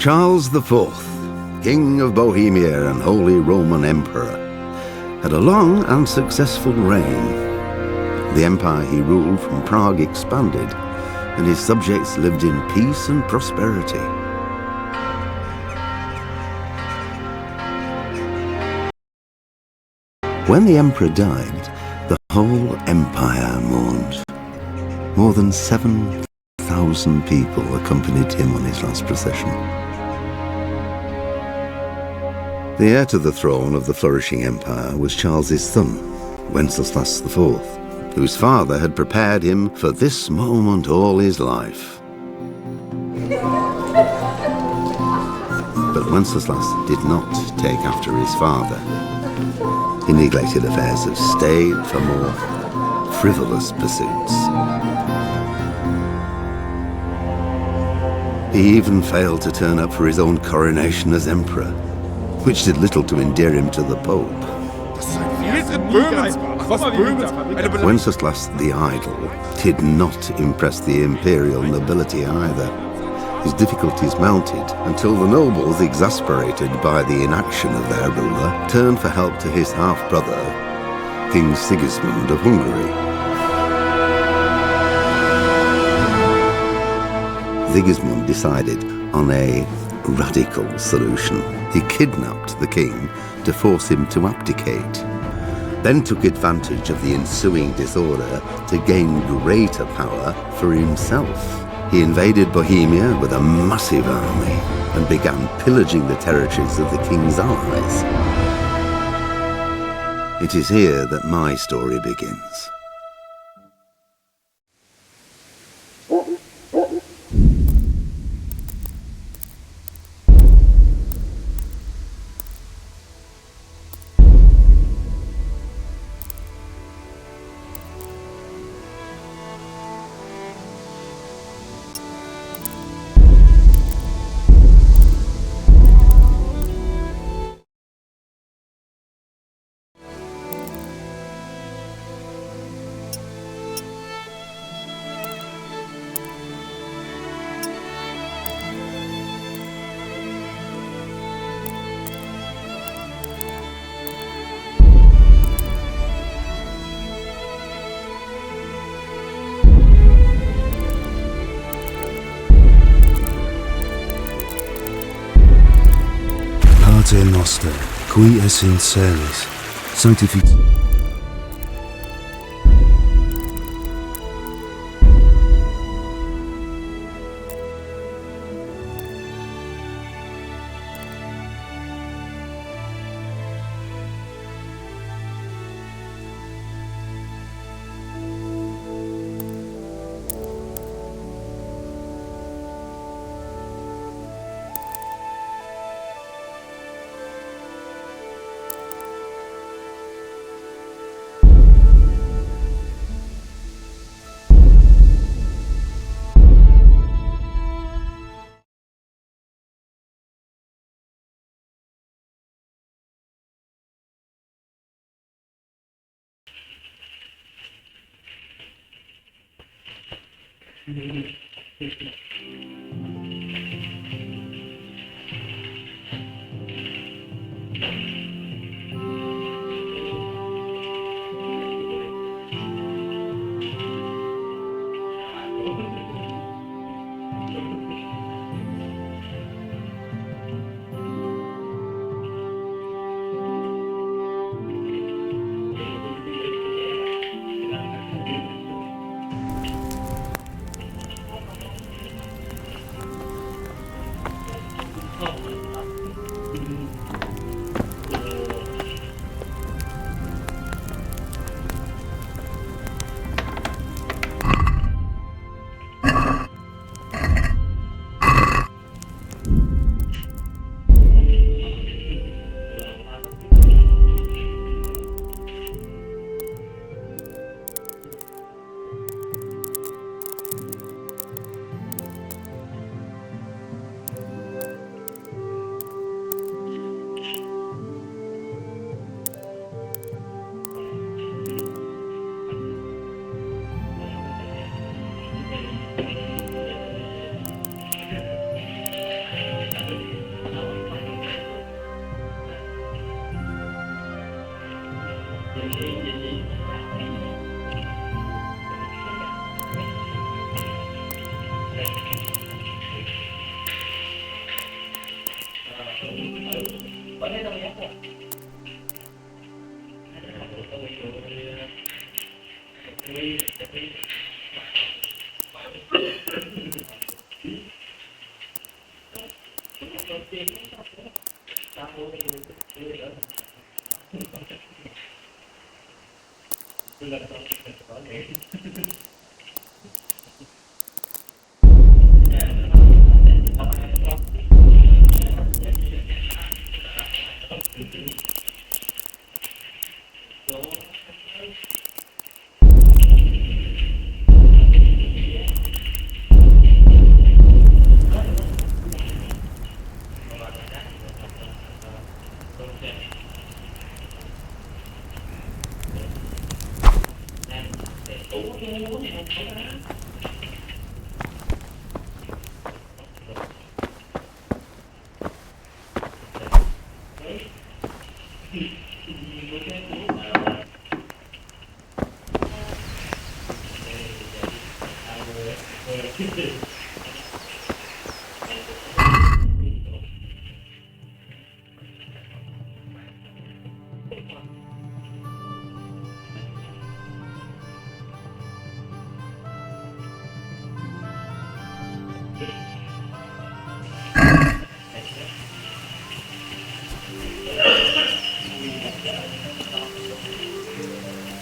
Charles IV, King of Bohemia and Holy Roman Emperor, had a long and successful reign. The empire he ruled from Prague expanded, and his subjects lived in peace and prosperity. When the emperor died, the whole empire mourned. More than 7,000 people accompanied him on his last procession. The heir to the throne of the flourishing empire was Charles's son, Wenceslas IV, whose father had prepared him for this moment all his life. But Wenceslas did not take after his father. He neglected affairs of state for more frivolous pursuits. He even failed to turn up for his own coronation as emperor, which did little to endear him to the Pope. Wenceslas the Idle did not impress the imperial nobility either. His difficulties mounted until the nobles, exasperated by the inaction of their ruler, turned for help to his half-brother, King Sigismund of Hungary. Sigismund decided on a radical solution. He kidnapped the king to force him to abdicate, then took advantage of the ensuing disorder to gain greater power for himself. He invaded Bohemia with a massive army and began pillaging the territories of the king's allies. It is here that my story begins. Pater Noster, qui es in celis, sanctificatus.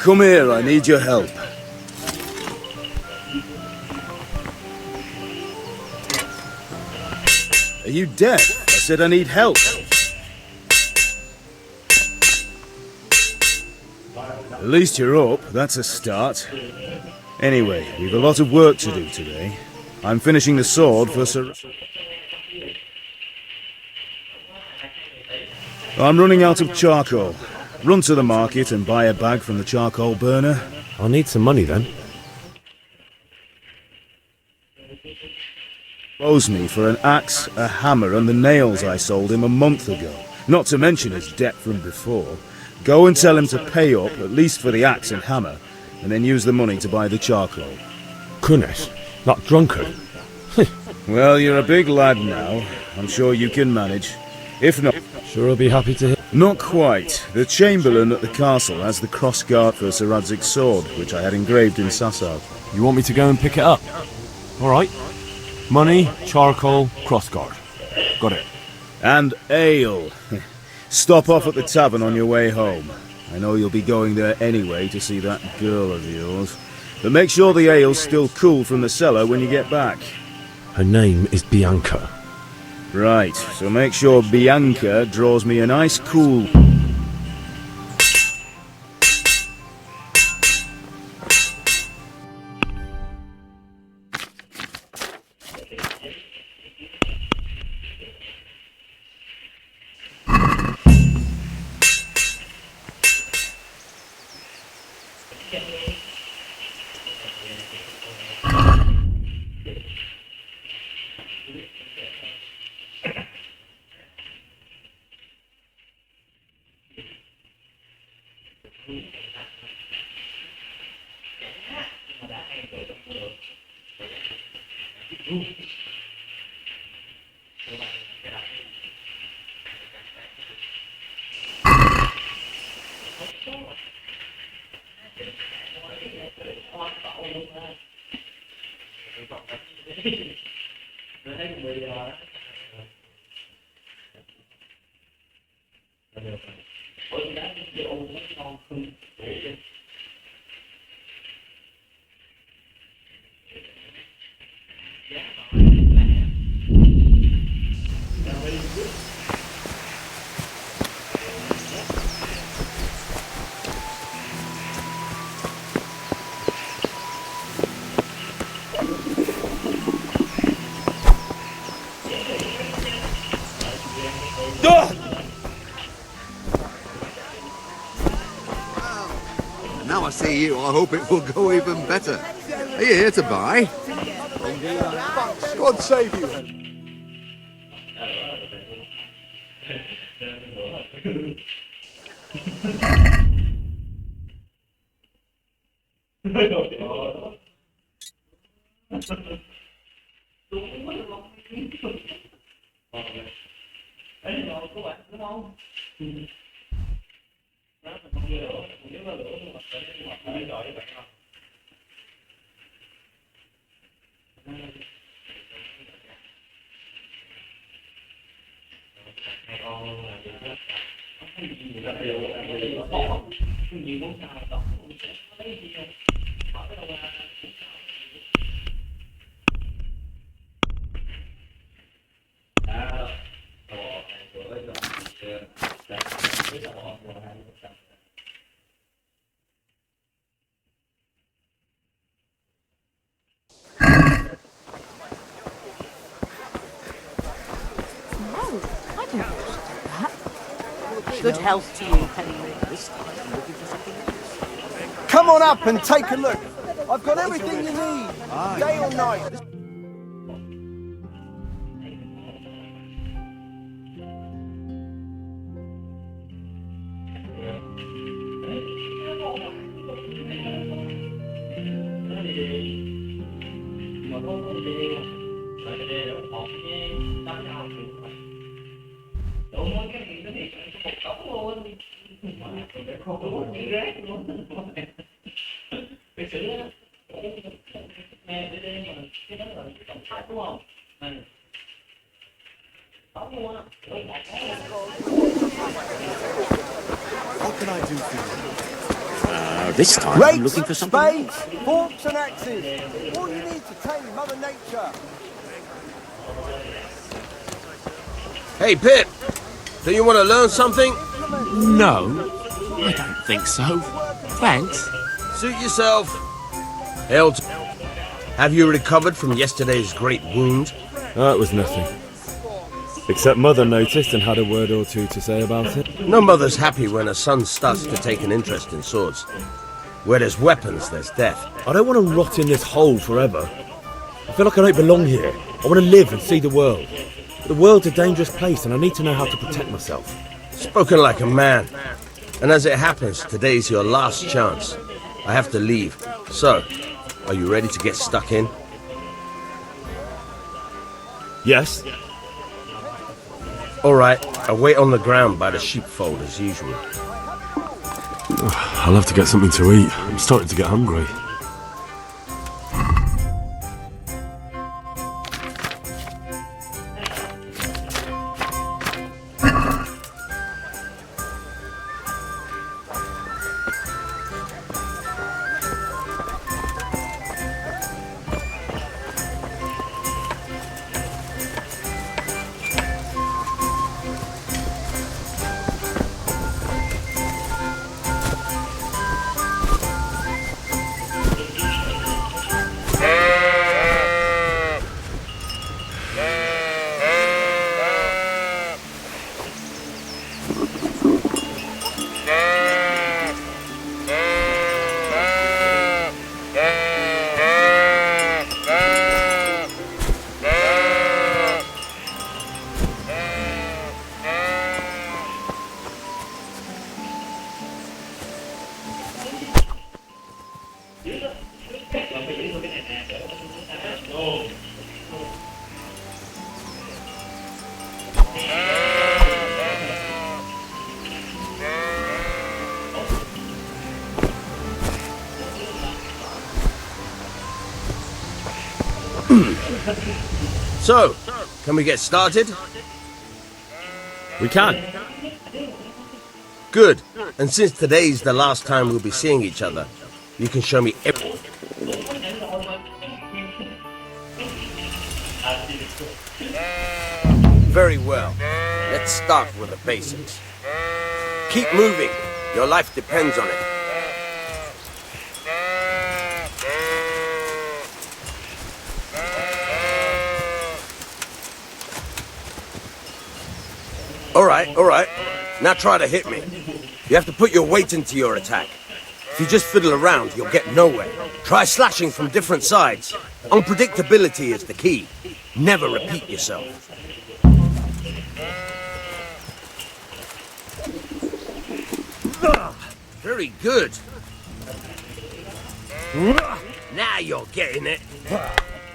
Come here, I need your help. Are you deaf? I said I need help. At least you're up, that's a start. Anyway, we've a lot of work to do today. I'm finishing the sword for Sir... I'm running out of charcoal. Run to the market and buy a bag from the charcoal burner. I'll need some money then. Owes me for an axe, a hammer and the nails I sold him a month ago. Not to mention his debt from before. Go and tell him to pay up, at least for the axe and hammer, and then use the money to buy the charcoal. Goodness, that drunkard. Well, you're a big lad now. I'm sure you can manage. If not... Sure I'll be happy to hear. Not quite. The Chamberlain at the castle has the cross-guard for Sir Radzig's sword, which I had engraved in Sasau. You want me to go and pick it up? Alright. Money, charcoal, crossguard. Got it. And ale. Stop off at the tavern on your way home. I know you'll be going there anyway to see that girl of yours. But make sure the ale's still cool from the cellar when you get back. Her name is Bianca. Right, so make sure Bianca draws me a nice cool... Now I see you, I hope it will go even better. Are you here to buy? God save you. Good health to you, Penny. Come on up and take a look. I've got everything you need, day or night. What can I do for you? This time I'm Rakes, looking for something. spades, forks and axes. All you need to tame Mother Nature. Hey, Pip! Do you want to learn something? No, I don't think so. Thanks. Suit yourself. Held. Have you recovered from yesterday's great wound? It was nothing. Except Mother noticed and had a word or two to say about it. No mother's happy when her son starts to take an interest in swords. Where there's weapons, there's death. I don't want to rot in this hole forever. I feel like I don't belong here. I want to live and see the world. But the world's a dangerous place and I need to know how to protect myself. Spoken like a man. And as it happens, today's your last chance. I have to leave. So, are you ready to get stuck in? Yes? All right, I'll wait on the ground by the sheepfold as usual. I'll have to get something to eat. I'm starting to get hungry. So, can we get started? We can. Good. And since today's the last time we'll be seeing each other, you can show me everything. Very well. Let's start with the basics. Keep moving. Your life depends on it. All right. Now try to hit me. You have to put your weight into your attack. If you just fiddle around, you'll get nowhere. Try slashing from different sides. Unpredictability is the key. Never repeat yourself. Very good. Now you're getting it.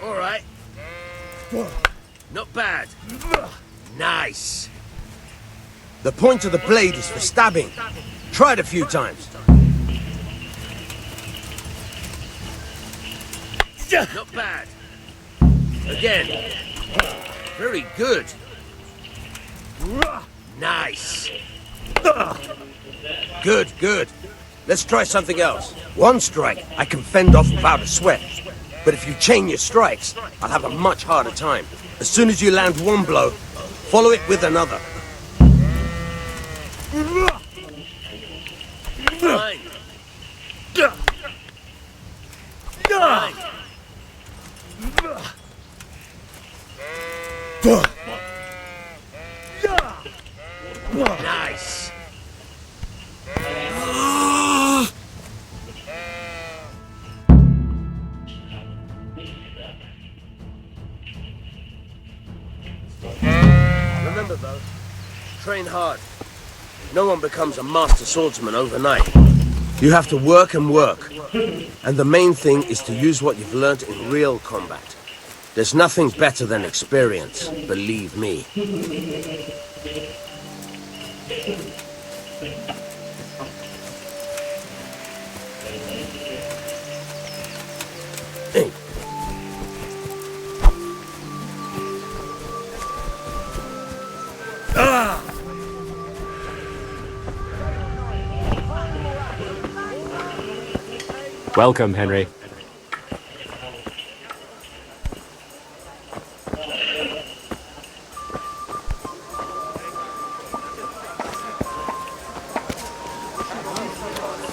All right. Not bad. Nice. The point of the blade is for stabbing. Try it a few times. Not bad. Again. Very good. Nice. Good, good. Let's try something else. One strike, I can fend off without a sweat. But if you chain your strikes, I'll have a much harder time. As soon as you land one blow, follow it with another. Fine. Fine. Nice. Remember though, train hard. No one becomes a master swordsman overnight. You have to work and work. And the main thing is to use what you've learned in real combat. There's nothing better than experience, believe me. Hey. Ah! Welcome, Henry.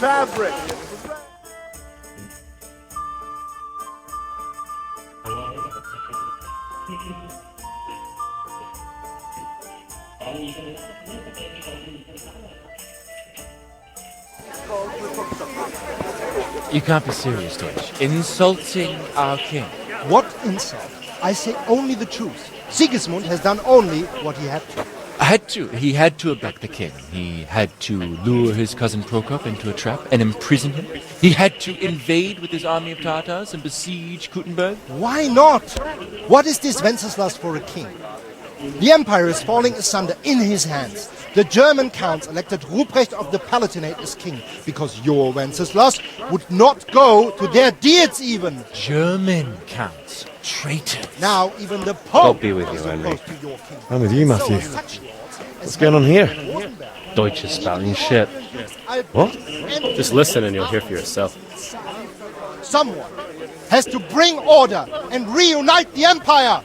Fabric. You can't be serious, Deutsch. Insulting our king. What insult? I say only the truth. Sigismund has done only what he had to. He had to abduct the king. He had to lure his cousin Prokop into a trap and imprison him. He had to invade with his army of Tatars and besiege Kuttenberg. Why not? What is this Wenceslas for a king? The empire is falling asunder in his hands. The German counts elected Ruprecht of the Palatinate as king because your Wenceslas would not go to their deeds even. German counts. Traitors. Now even the Pope God be with you, is Henry. opposed to your king. I'm with you, Matthew. So such lords as What's going on here? Deutsch is spouting shit. What? Just listen and you'll hear for yourself. Someone has to bring order and reunite the empire.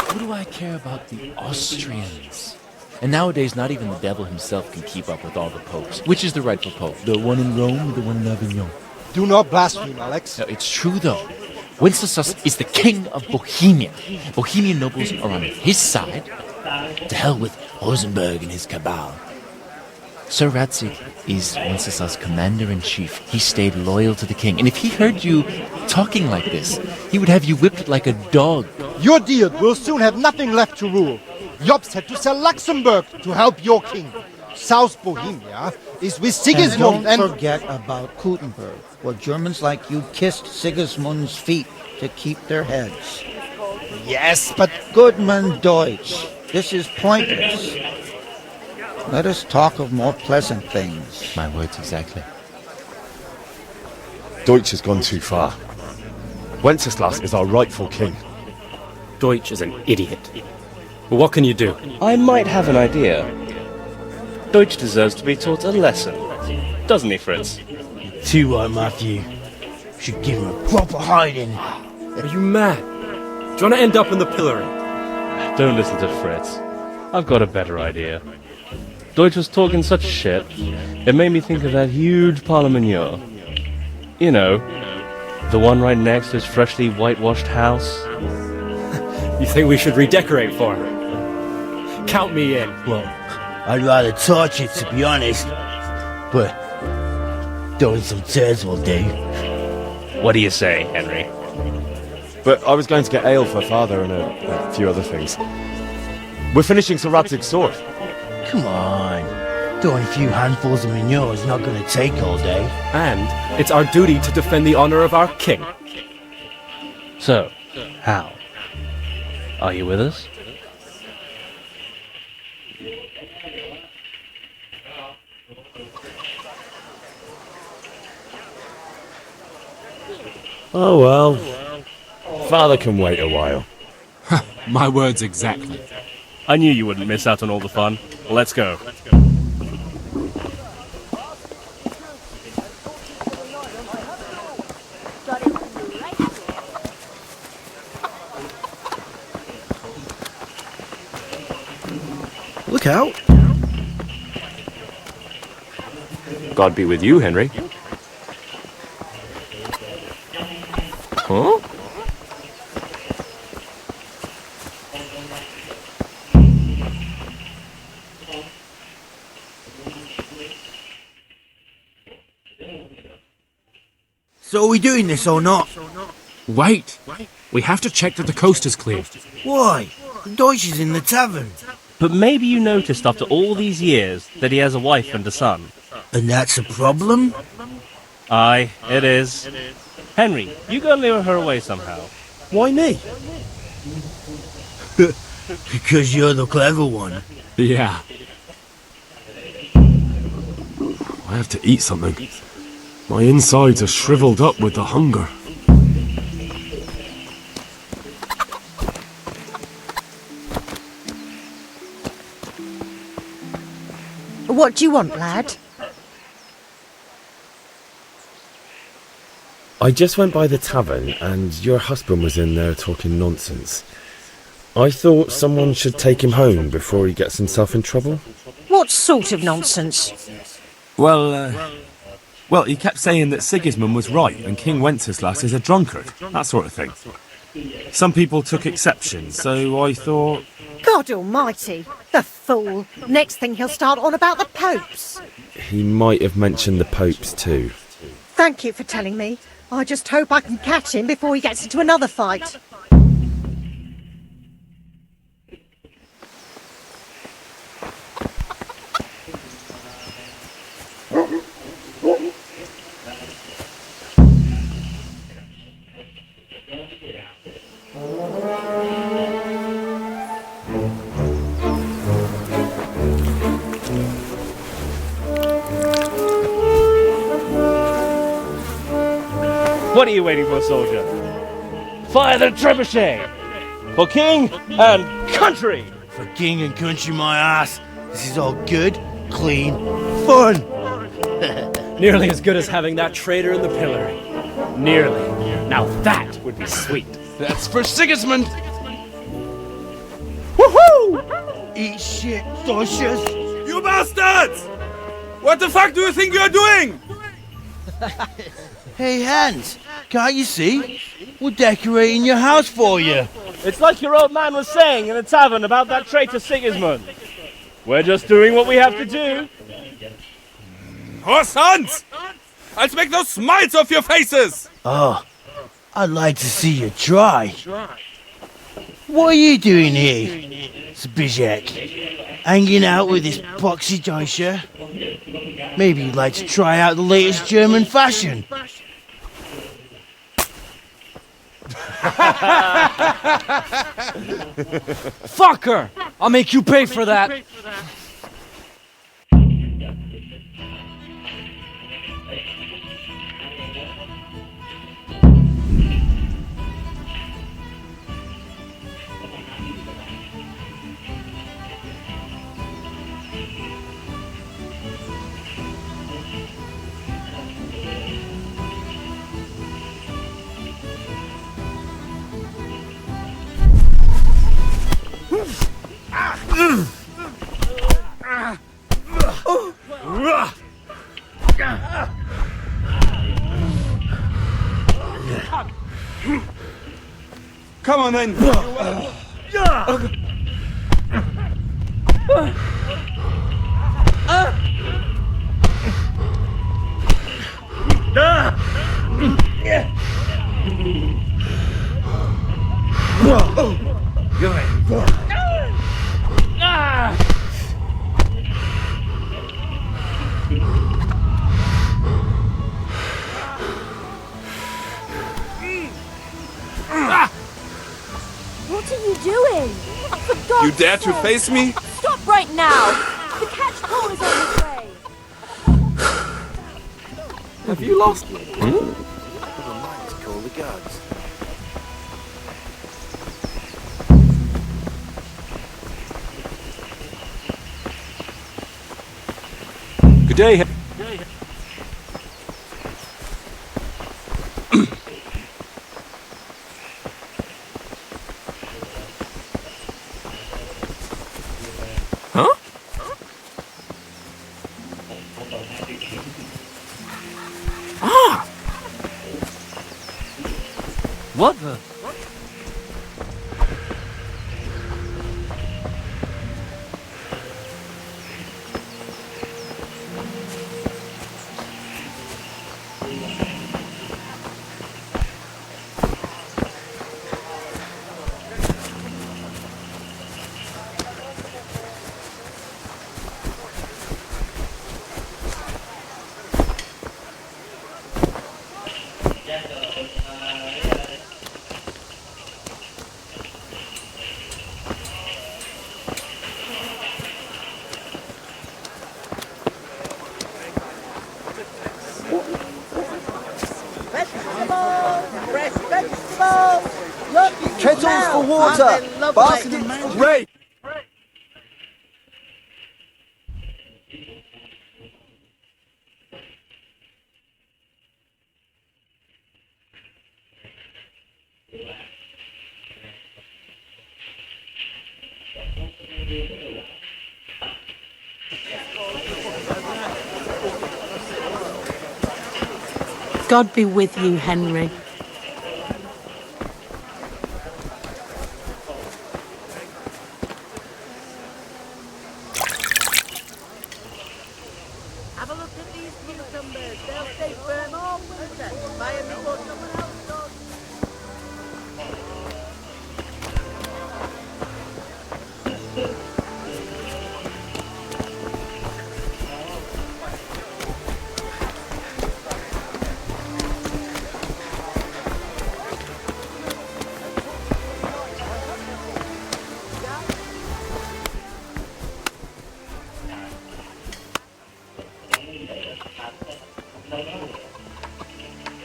What do I care about the Austrians? And nowadays, not even the devil himself can keep up with all the popes. Which is the rightful pope? The one in Rome or the one in Avignon? Do not blaspheme, Alex. No, it's true, though. Wenceslas is the king of Bohemia. Bohemian nobles are on his side. To hell with Rosenberg and his cabal. Sir Ratzig is Wenceslas' commander-in-chief. He stayed loyal to the king. And if he heard you talking like this, he would have you whipped like a dog. Your Diet will soon have nothing left to rule. Jobst had to sell Luxembourg to help your king. South Bohemia is with Sigismund and don't forget about Kuttenberg, where Germans like you kissed Sigismund's feet to keep their heads. Yes, but Goodman Deutsch, this is pointless. Let us talk of more pleasant things. My words exactly. Deutsch has gone too far. Wenceslas is our rightful king. Deutsch is an idiot. But what can you do? I might have an idea. Deutsch deserves to be taught a lesson. Doesn't he, Fritz? Too right, Matthew. Should give him a proper hiding. Are you mad? Do you want to end up in the pillory? Don't listen to Fritz. I've got a better idea. Deutsch was talking such shit, it made me think of that huge Parliament. You know, the one right next to his freshly whitewashed house. You think we should redecorate for him? Count me in. Well, I'd rather torch it, to be honest. But throwing some tears will do. What do you say, Henry? But I was going to get ale for father and a few other things. We're finishing Sir Ratzig's sword. Come on. Throwing a few handfuls of manure is not going to take all day. And it's our duty to defend the honor of our king. So, how? Are you with us? Oh well. Father can wait a while. My words exactly. I knew you wouldn't miss out on all the fun. Let's go. Look out! God be with you, Henry. Huh? So are we doing this or not? Wait! We have to check that the coast is clear. Why? The Deutsch is in the tavern. But maybe you noticed after all these years that he has a wife and a son. And that's a problem? Aye, it is. Henry, you go and lure her away somehow. Why me? Because you're the clever one. Yeah. I have to eat something. My insides are shriveled up with the hunger. What do you want, lad? I just went by the tavern and your husband was in there talking nonsense. I thought someone should take him home before he gets himself in trouble. What sort of nonsense? Well, he kept saying that Sigismund was right and King Wenceslas is a drunkard, that sort of thing. Some people took exception, so I thought... God almighty, the fool. Next thing he'll start on about the popes. He might have mentioned the popes too. Thank you for telling me. I just hope I can catch him before he gets into another fight. What are you waiting for, soldier? Fire the trebuchet! For king and country! For king and country, my ass. This is all good, clean, fun. Nearly as good as having that traitor in the pillory. Nearly. Now that would be sweet. That's for Sigismund! Woohoo! Eat shit, Deutsches. You bastards! What the fuck do you think you're doing? Hey, Hans, can't you see? We're decorating your house for you. It's like your old man was saying in the tavern about that traitor Sigismund. We're just doing what we have to do. Horse Hans! I'll make those smiles off your faces! Oh, I'd like to see you try. What are you doing here, Zbyszek? Hanging out with this poxy Deutscher? Maybe you'd like to try out the latest German fashion. Fucker! I'll make you pay for that. Come on then! What are you doing? For God's You dare to sake. face me? Stop right now! The catch pole is on its way! Have you lost me? The lights call the guards. Good day. Huh? Ah! What the? Kettles for water! Baskets ready! God be with you, Henry. Have a look at these cucumbers. They'll stay firm all winter. Buy them before someone else does.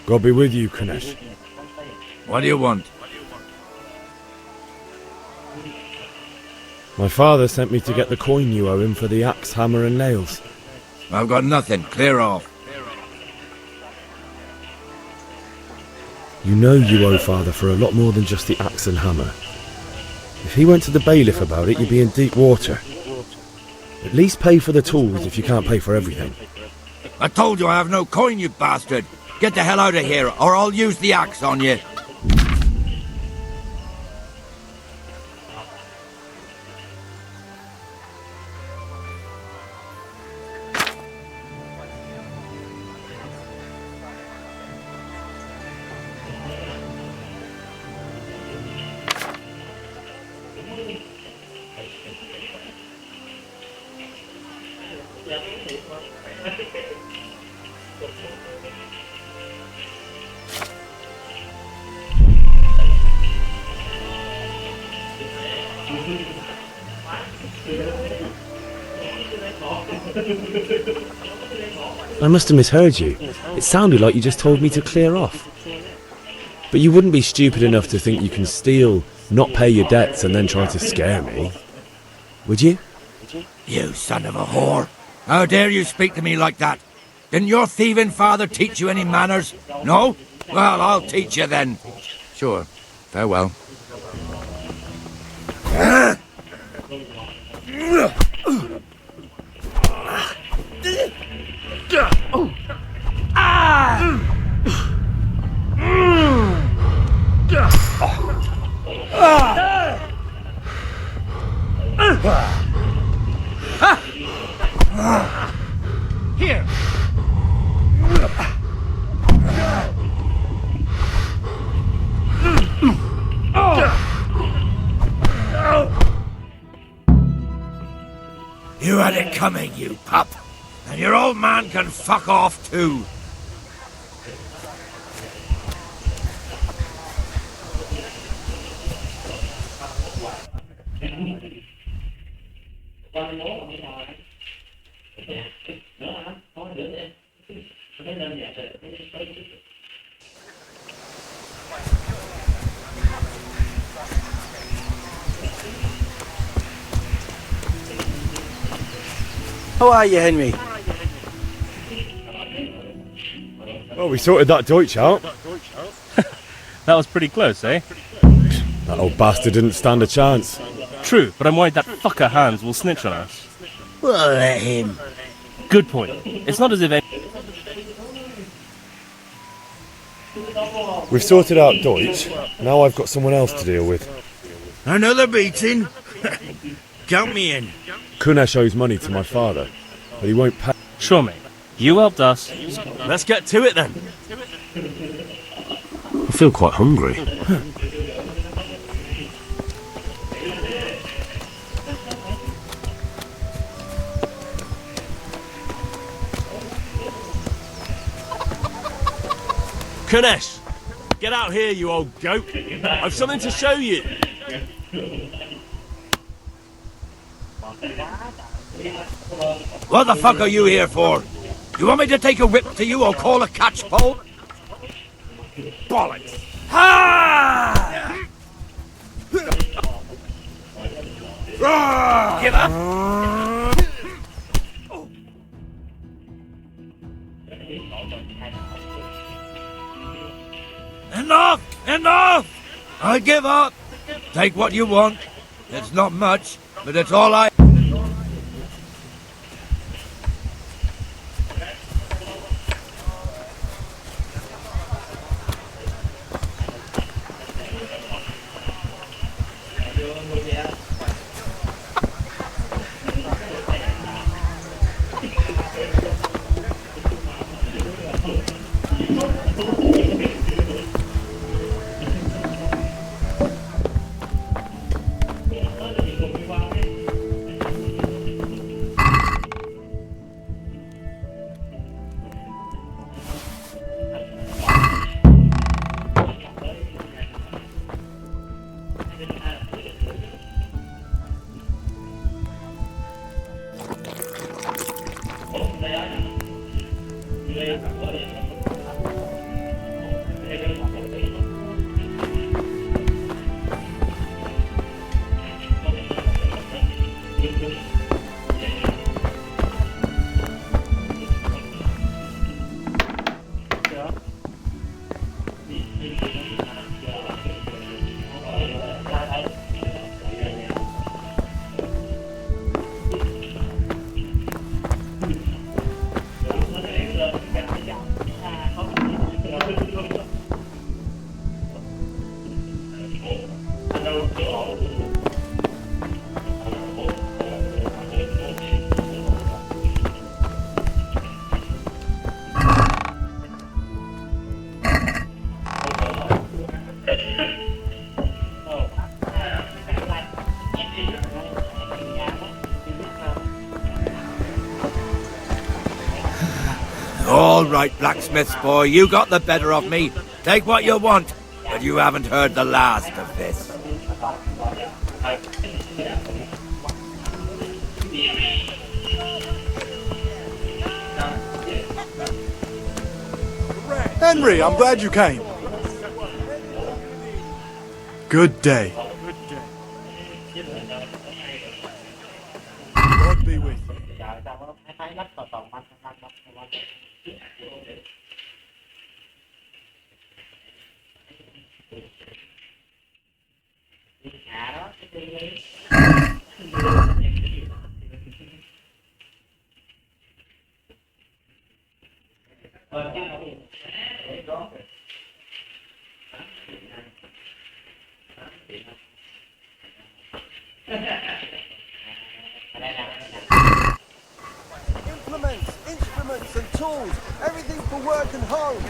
God be with you, Kanesh. What do you want? My father sent me to get the coin you owe him for the axe, hammer and nails. I've got nothing. Clear off. You know you owe father for a lot more than just the axe and hammer. If he went to the bailiff about it, you'd be in deep water. At least pay for the tools if you can't pay for everything. I told you I have no coin, you bastard. Get the hell out of here, or I'll use the axe on you. I must have misheard you. It sounded like you just told me to clear off. But you wouldn't be stupid enough to think you can steal, not pay your debts and then try to scare me. Would you? You son of a whore. How dare you speak to me like that? Didn't your thieving father teach you any manners? No? Well, I'll teach you then. Sure. Farewell. Here! You had it coming, you pup. And your old man can fuck off too. How are you, Henry? Well, we sorted that Deutsch out. That was pretty close, eh? That old bastard didn't stand a chance. True, but I'm worried that fucker Hans will snitch on us. Well, let him. Good point. It's not as if We've sorted out Deutsch. Now I've got someone else to deal with. Another beating? Count me in. Kunesh owes money to my father, but he won't pay. Sure, mate. You helped us. Let's get to it then. I feel quite hungry. Kunesh, get out here, you old goat. I've something to show you. What the fuck are you here for? You want me to take a whip to you or call a catchpole? Bollocks. Ha! Give up. Enough! Enough! I give up. Take what you want. It's not much, but it's all I... All right, blacksmith's boy, you got the better of me. Take what you want, but you haven't heard the last of this. Henry, I'm glad you came. Good day. God be with you. Implements, instruments and tools, everything for work and home.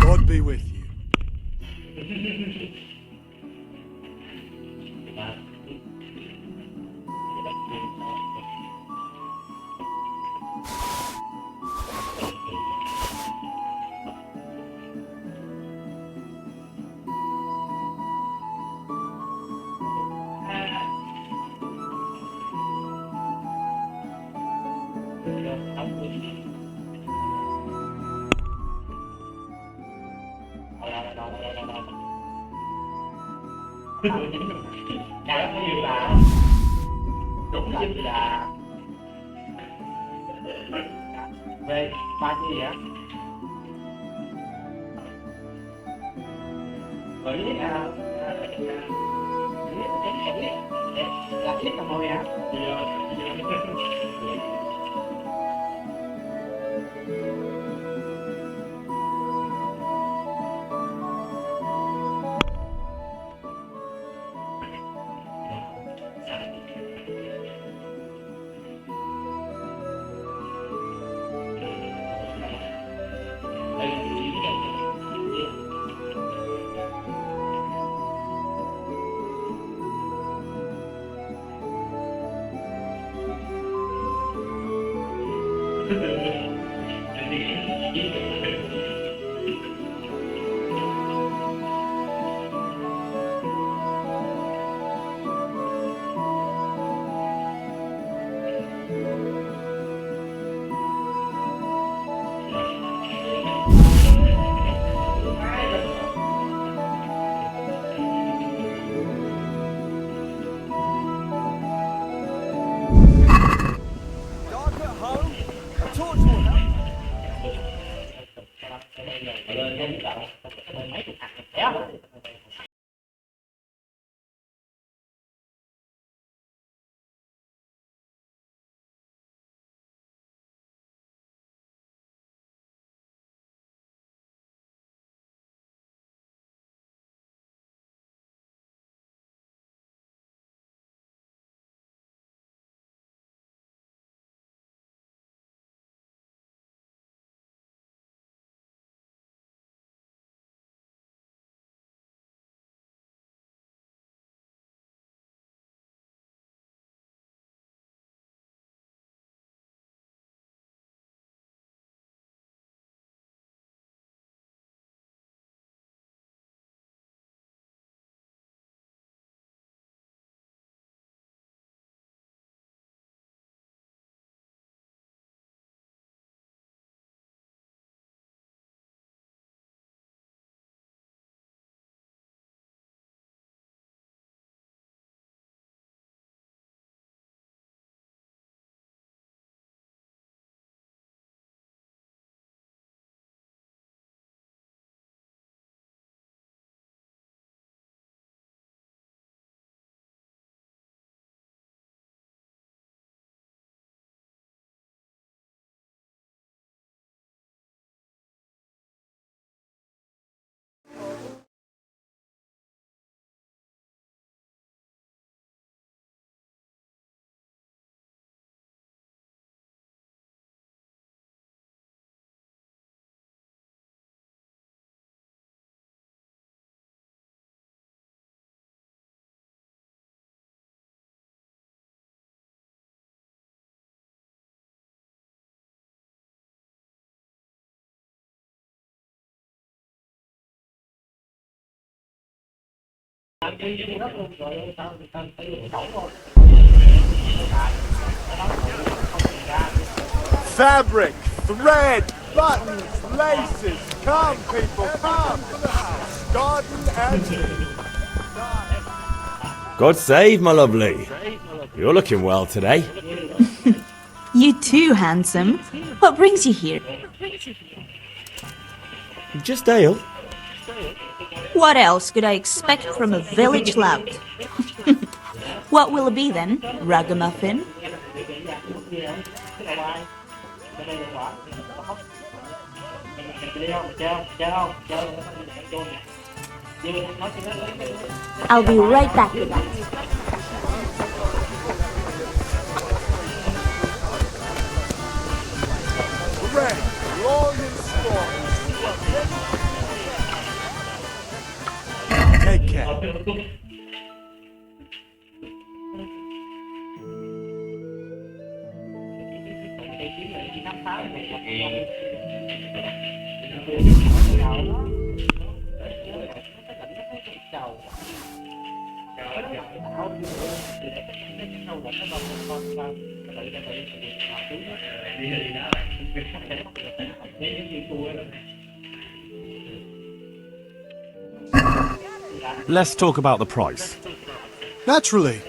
God be with you. Về ba gì vậy? Với là ít là mồi hả? Dark at home? A torch will help. Fabric, thread, buttons, laces. Come, people, come. Garden and God save, my lovely. You're looking well today. You too, handsome. What brings you here? Just ale. What else could I expect from a village lout? What will it be then? Ragamuffin? I'll be right back with that. red, long and strong. Take care. let's talk about the price. Naturally.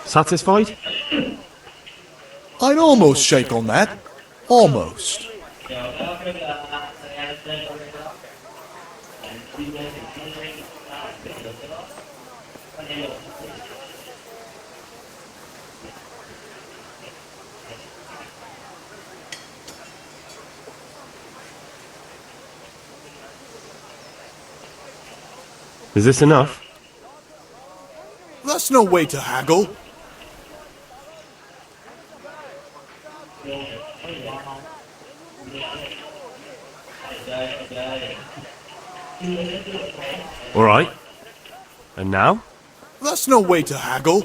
Satisfied? I'd almost shake on that. Almost. Is this enough? That's no way to haggle. All right. And now? That's no way to haggle.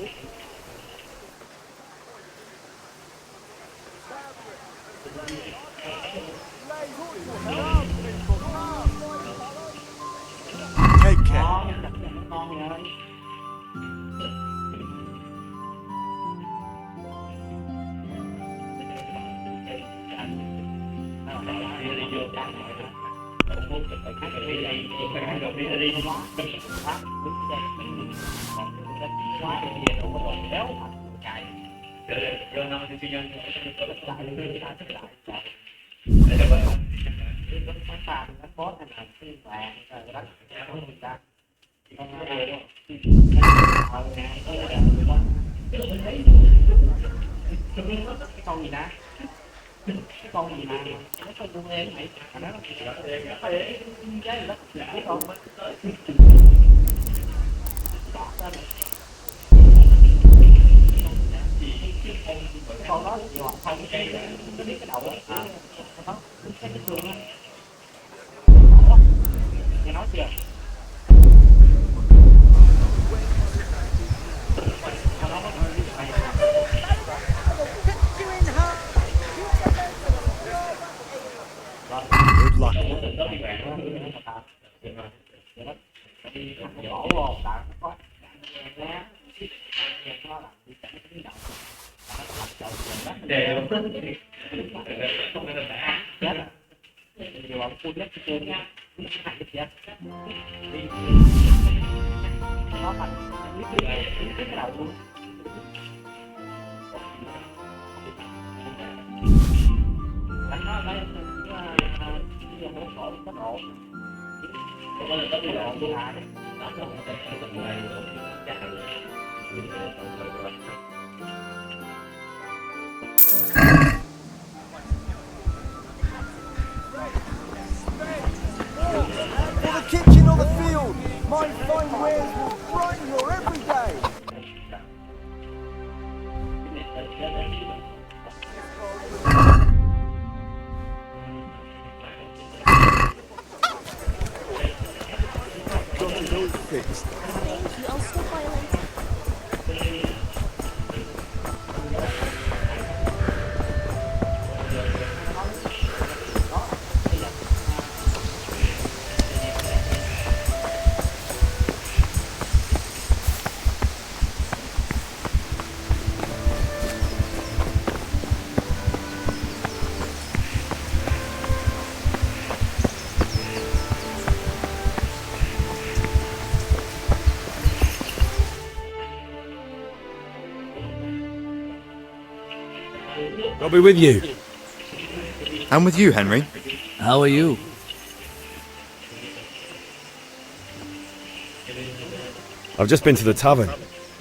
Take care. Good luck. For the kitchen or the field, my fine wares will brighten your every day. Fixed. Thank you. I'll stop by later. I'll be with you. And with you, Henry. How are you? I've just been to the tavern.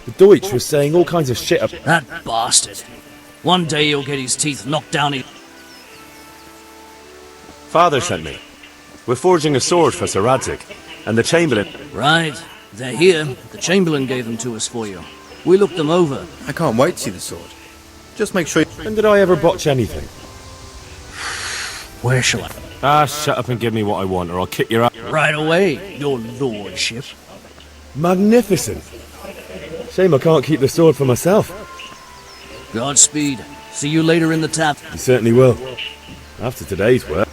The Deutsch was saying all kinds of shit up. That bastard. One day he'll get his teeth knocked down his... Father sent me. We're forging a sword for Sir Radzig, and the Chamberlain... Right. They're here. The Chamberlain gave them to us for you. We looked them over. I can't wait to see the sword. Just make sure... When did I ever botch anything? Where shall I... Ah, shut up and give me what I want, or I'll kick your ass. Right away, your lordship. Magnificent. Shame I can't keep the sword for myself. Godspeed. See you later in the tap. You certainly will. After today's work.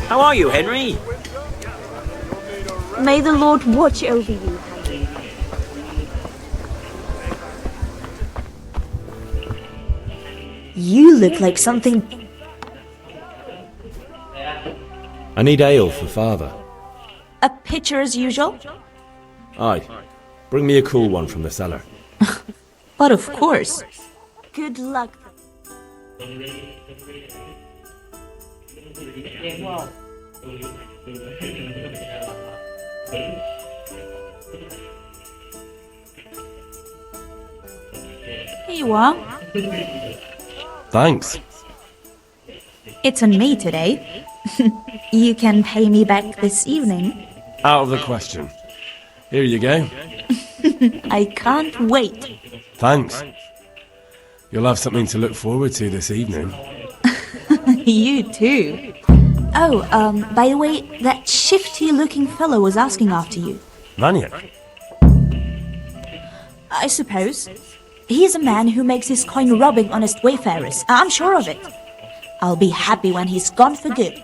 How are you, Henry? May the Lord watch over you, Henry. You look like something... I need ale for father. A pitcher as usual? Aye. Bring me a cool one from the cellar. But of course. Good luck. Here you are. Thanks. It's on me today. You can pay me back this evening. Out of the question. Here you go. I can't wait. Thanks. You'll have something to look forward to this evening. You too. Oh, by the way, that shifty-looking fellow was asking after you. Vanya? I suppose. He's a man who makes his coin robbing honest wayfarers. I'm sure of it. I'll be happy when he's gone for good.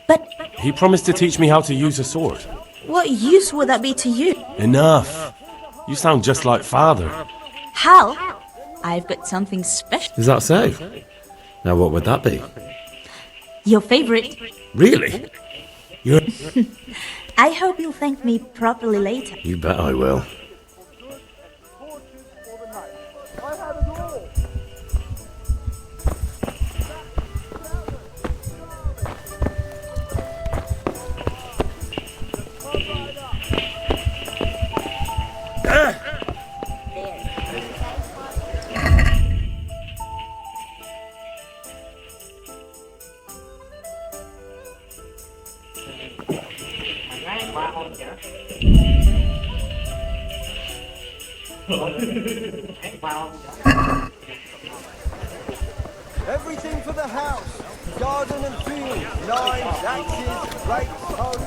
But He promised to teach me how to use a sword. what use would that be to you? Enough. You sound just like father. Hal, I've got something special. Is that so? Now what would that be? Your favorite. Really? You're... I hope you'll thank me properly later. You bet I will. Everything for the house. Garden and field. Knives, axes, rakes, hoes.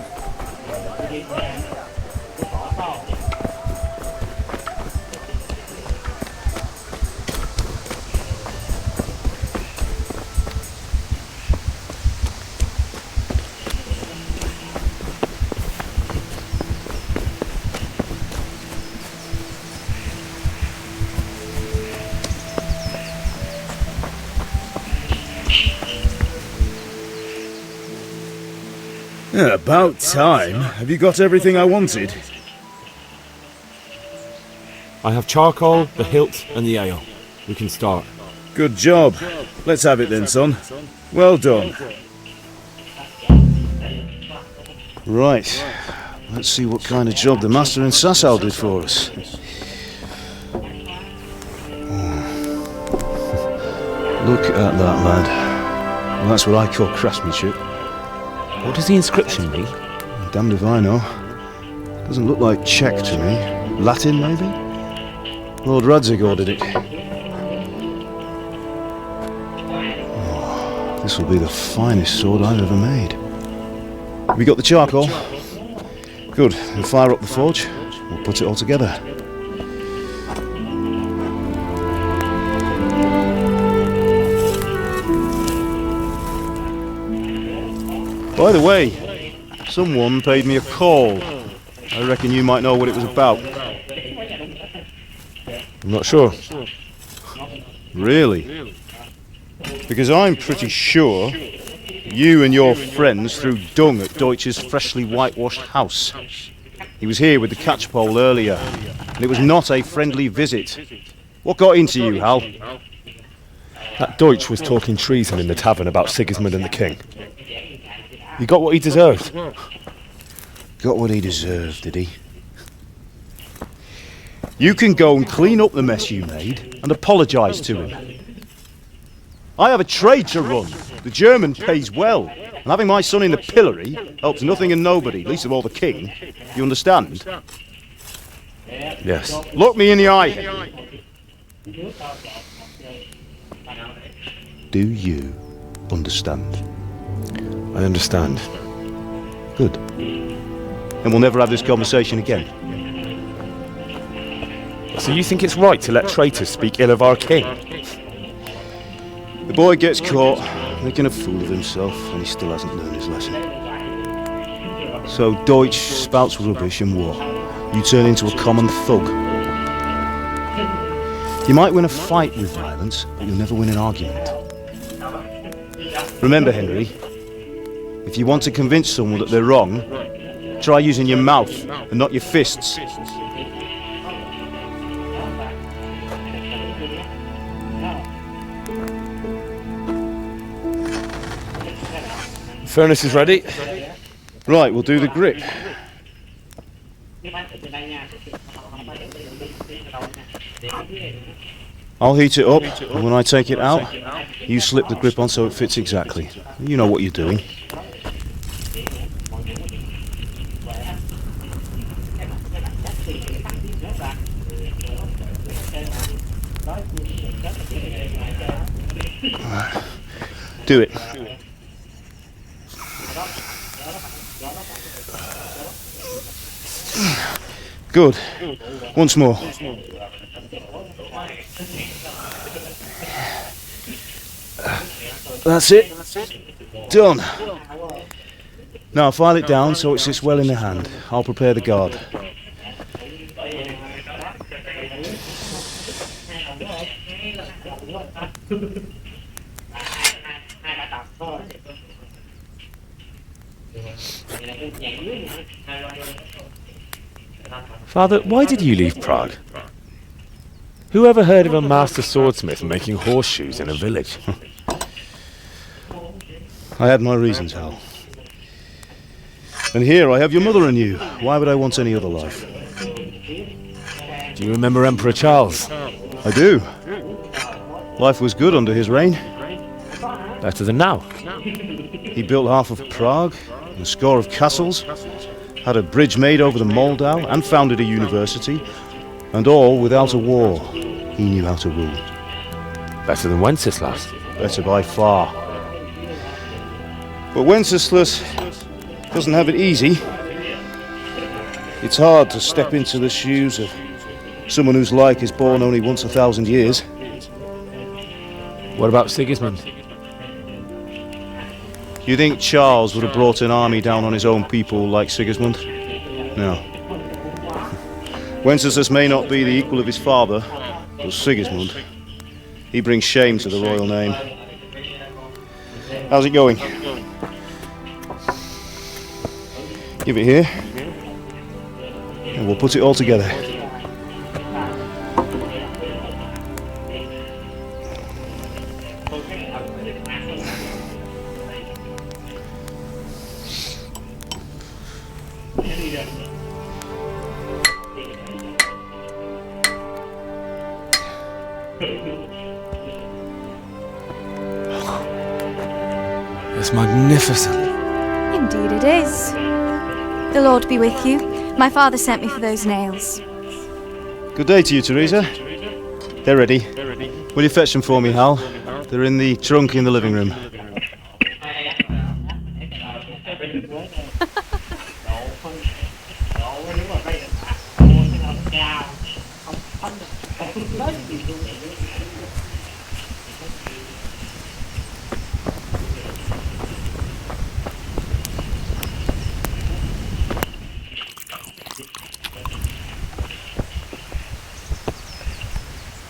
Yeah, about time. Have you got everything I wanted? I have charcoal, the hilt, and the ale. We can start. Good job. Let's have it then, son. Well done. Right. Let's see what kind of job the master in Sasau did for us. Look at that, lad. Well, that's what I call craftsmanship. What does the inscription mean? Damned if I know. Doesn't look like Czech to me. Latin, maybe? Lord Radzig ordered it. Oh, this will be the finest sword I've ever made. Have you got the charcoal? Good. We'll fire up the forge. We'll put it all together. By the way, someone paid me a call. I reckon you might know what it was about. I'm not sure. Really? Because I'm pretty sure you and your friends threw dung at Deutsch's freshly whitewashed house. He was here with the catchpole earlier, and it was not a friendly visit. What got into you, Hal? That Deutsch was talking treason in the tavern about Sigismund and the king. He got what he deserved. Got what he deserved, did he? You can go and clean up the mess you made and apologise to him. I have a trade to run. The German pays well. And having my son in the pillory helps nothing and nobody, least of all the king. You understand? Yes. Look me in the eye, Henry. Do you understand? I understand. Good. Then we'll never have this conversation again. So you think it's right to let traitors speak ill of our king? The boy gets caught, making a fool of himself, and he still hasn't learned his lesson. So Deutsch spouts rubbish and what? You turn into a common thug. You might win a fight with violence, but you'll never win an argument. Remember, Henry, if you want to convince someone that they're wrong, try using your mouth and not your fists. Furnace is ready. Right, we'll do the grip. I'll heat it up, and when I take it out, you slip the grip on so it fits exactly. You know what you're doing. Do it. Good. Once more. That's it. Done. Now file it down so it sits well in the hand. I'll prepare the guard. Father, why did you leave Prague? Who ever heard of a master swordsmith making horseshoes in a village? I had my reasons, Hal. And here I have your mother and you. Why would I want any other life? Do you remember Emperor Charles? I do. Life was good under his reign. Better than now. He built half of Prague, and a score of castles, had a bridge made over the Moldau, and founded a university, and all without a war. He knew how to rule. Better than Wenceslas. Better by far. But Wenceslas doesn't have it easy. It's hard to step into the shoes of someone whose like is born only once 1,000 years. What about Sigismund? You think Charles would have brought an army down on his own people like Sigismund? No. Wenceslas may not be the equal of his father, but Sigismund, he brings shame to the royal name. How's it going? Give it here, and we'll put it all together. It's magnificent. Indeed it is. The Lord be with you. My father sent me for those nails. Good day to you, Teresa. They're ready. Will you fetch them for me, Hal? They're in the trunk in the living room.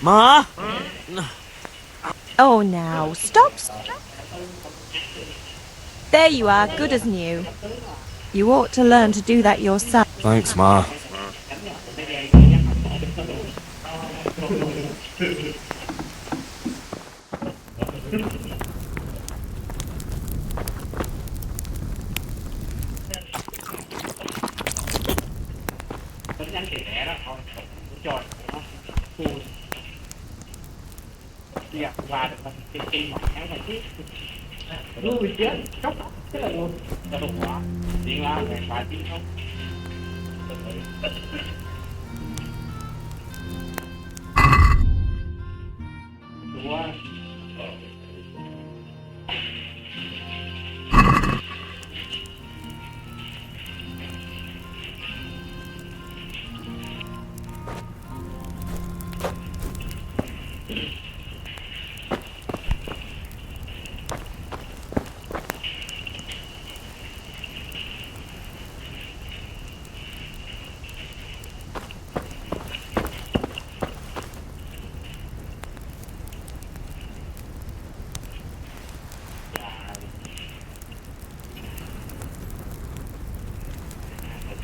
Ma? Oh, now, stop. There you are, good as new. You ought to learn to do that yourself. Thanks, Ma. Qua được kinh mọi tháng thời tiết vui chết sốc rất là luôn cho đúng quá điện la vài tiếng không quá.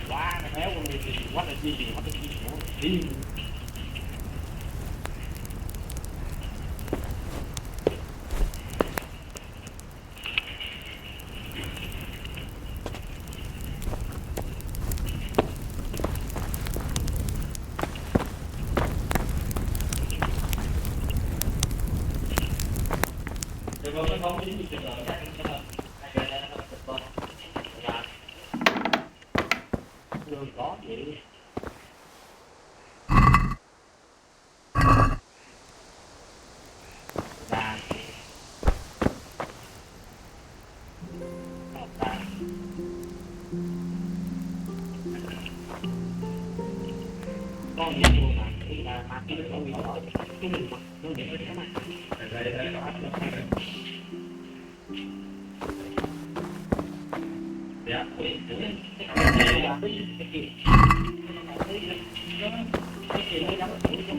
Quá nó béo quá là chi gì có gì con gì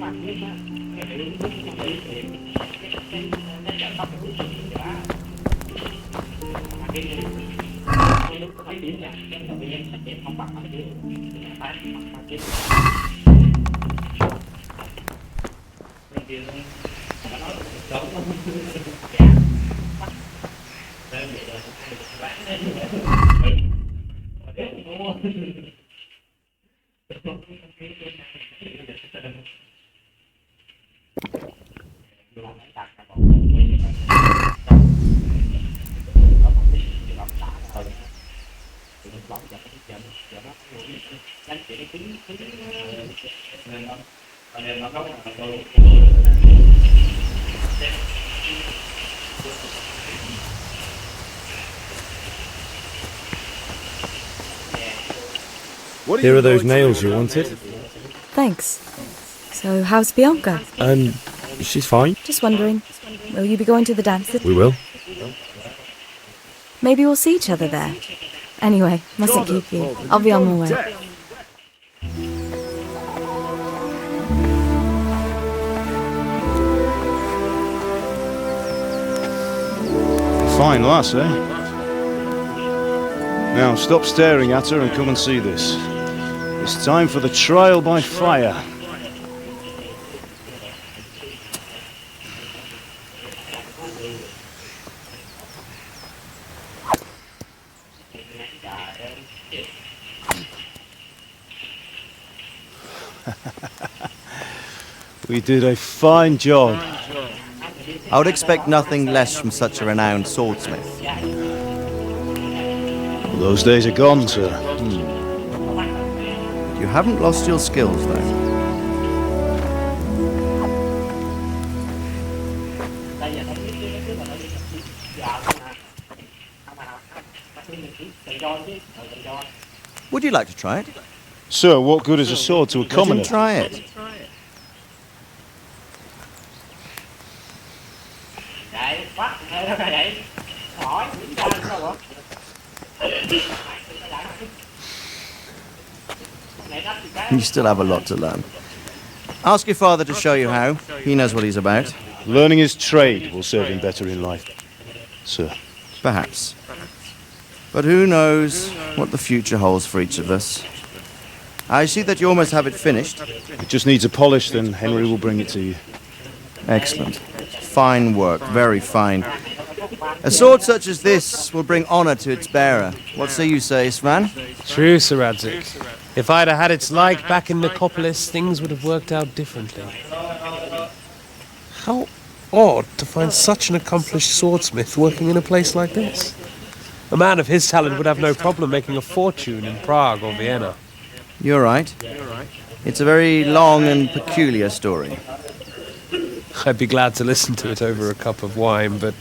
mà khi mà cái đứa con bị bỏ cái mình mặc nó vậy đó mà Here are those nails you wanted. Thanks. So, how's Bianca? She's fine. Just wondering, will you be going to the dance? We will. Maybe we'll see each other there. Anyway, mustn't keep you. I'll be on my way. Fine lass, eh? Now stop staring at her and come and see this. It's time for the trial by fire. We did a fine job. I would expect nothing less from such a renowned swordsmith. Well, those days are gone, sir. You haven't lost your skills, though. Would you like to try it? Sir, what good is a sword to a commoner? Let him try it. You still have a lot to learn. Ask your father to show you how. He knows what he's about. Learning his trade will serve him better in life, sir. Perhaps. But who knows what the future holds for each of us. I see that you almost have it finished. It just needs a polish, then Henry will bring it to you. Excellent. Fine work, very fine. A sword such as this will bring honor to its bearer. What say you, Svan? True, Sir Radzig. If I'd have had its like back in Nicopolis, things would have worked out differently. How odd to find such an accomplished swordsmith working in a place like this. A man of his talent would have no problem making a fortune in Prague or Vienna. You're right. It's a very long and peculiar story. I'd be glad to listen to it over a cup of wine, but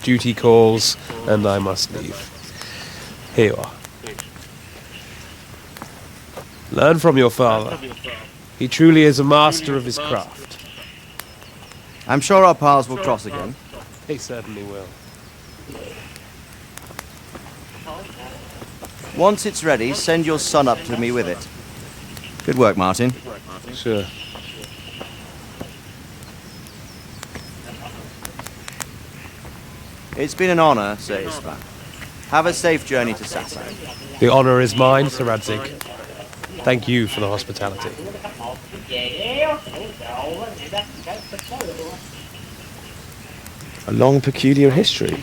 duty calls, and I must leave. Here you are. Learn from your father. He truly is a master of his craft. I'm sure our paths will cross again. He certainly will. Once it's ready, send your son up to me with it. Good work, Martin. Sir. It's been an honor, Sir Ispan. Have a safe journey to Sassan. The honor is mine, Sir Radzig. Thank you for the hospitality. A long, peculiar history.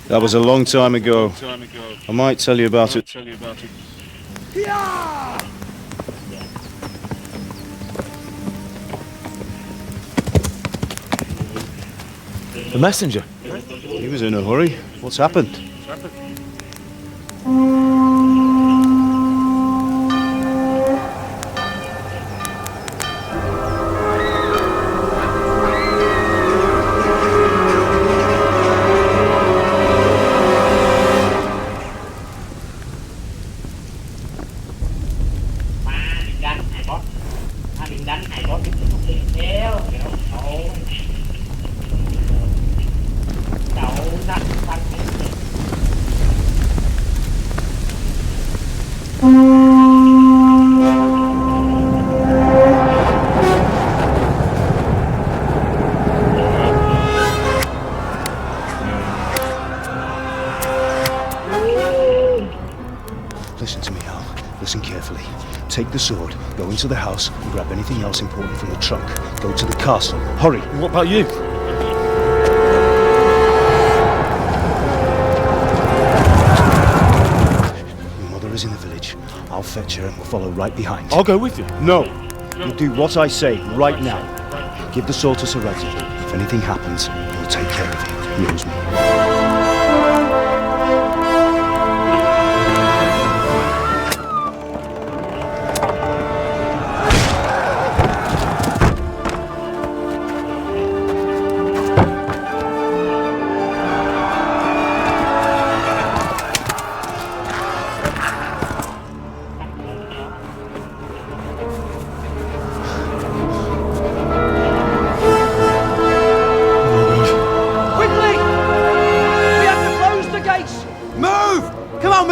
That was a long time ago. I might tell you about it. The messenger. He was in a hurry. What's happened? Listen to me, Al. Listen carefully. Take the sword, go into the house, and grab anything else important from the trunk. Go to the castle. Hurry! What about you? Your mother is in the village. I'll fetch her and we'll follow right behind. I'll go with you. No! You do what I say right now. Give the sword to Sir Radzig. If anything happens, he'll take care of you. He knows me.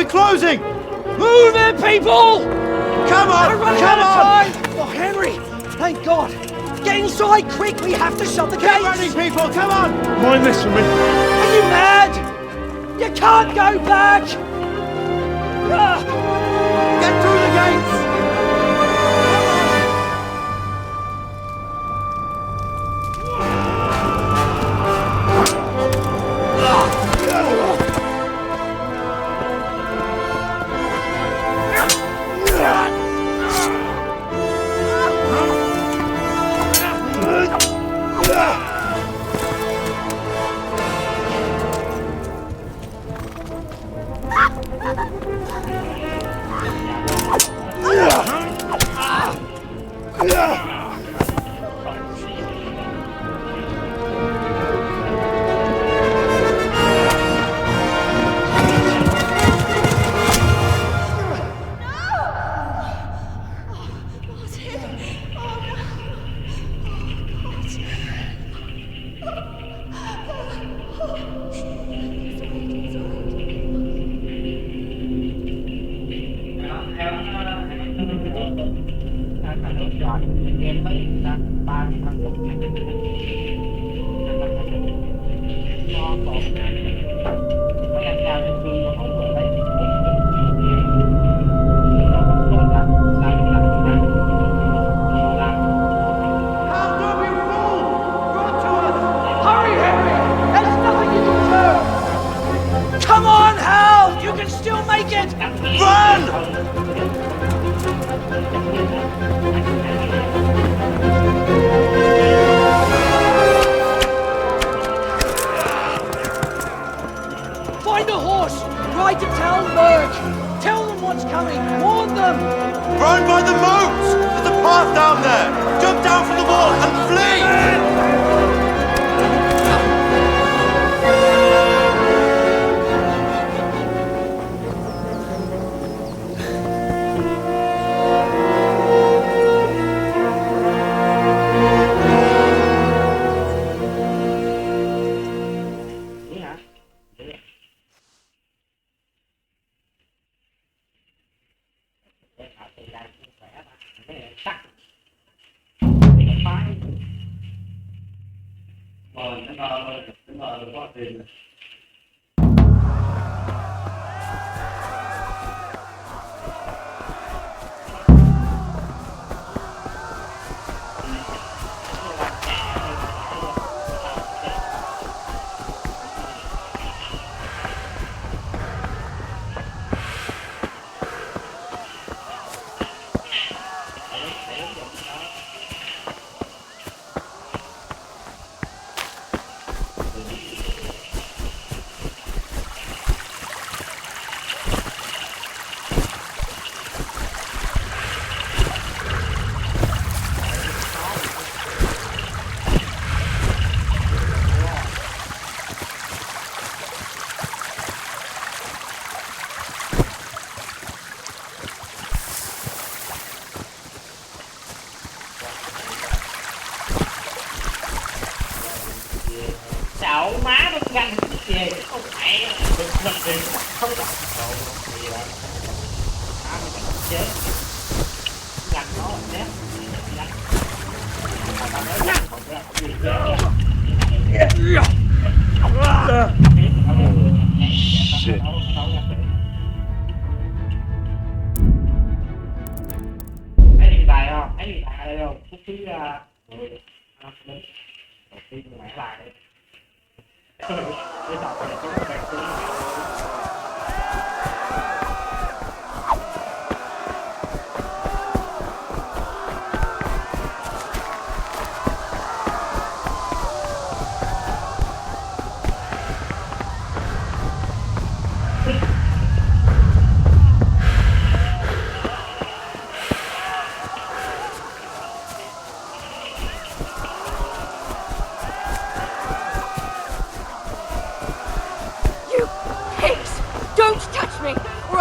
Closing! Move it, people! Come on! We're running out of time! Oh, Henry! Thank God! Get inside, quick! We have to shut the gates! Get running, people! Come on! Mind this for me. Are you mad? You can't go back! Get through the gates! Hurry, Henry! There's nothing you can do! Come on, Hal! You can still make it! Run! Find a horse! Ride to town, Merc! Tell them what's coming! Warn them! Run by the moat! There's a path down there! Jump down from the wall and flee! Xạo má nó ganh cái gì không phải đừng không gặp gì đó mình phải chế ganh nó là chết Shit. Thấy hiện tại không? Thấy hiện tại đây không? Phút thứ đầu tiên mẹ lại cái đọc này có một bạn cũng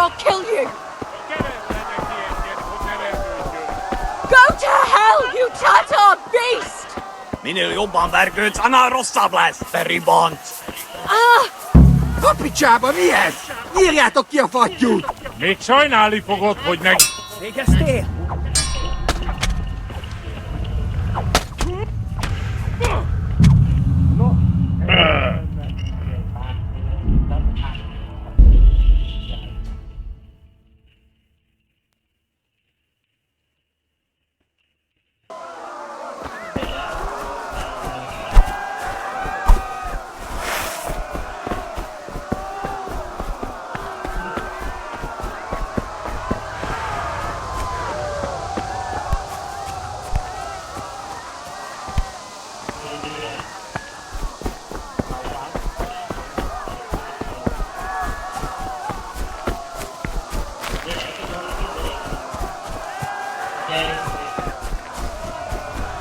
I'll kill you! Go to hell, you Tatar beast! Minul jobban vergődsz, annál rosszabb lesz, Feribont! Kapicsába mi ez? Nyírjátok ki a fattyút! Még sajnálni fogod, hogy meg... Végeztél?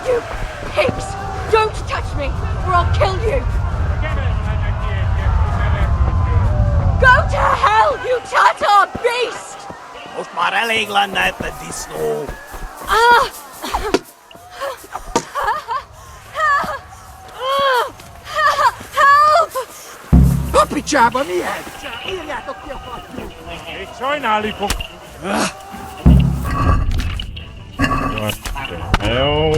You pigs! Don't touch me, or I'll kill you! Go to hell, you Tatar beast! Most már elég lenne ebben disznó. Help! Kapicsába mi ez? Írjátok ki a fattyút! Még sajnálni fog... hell?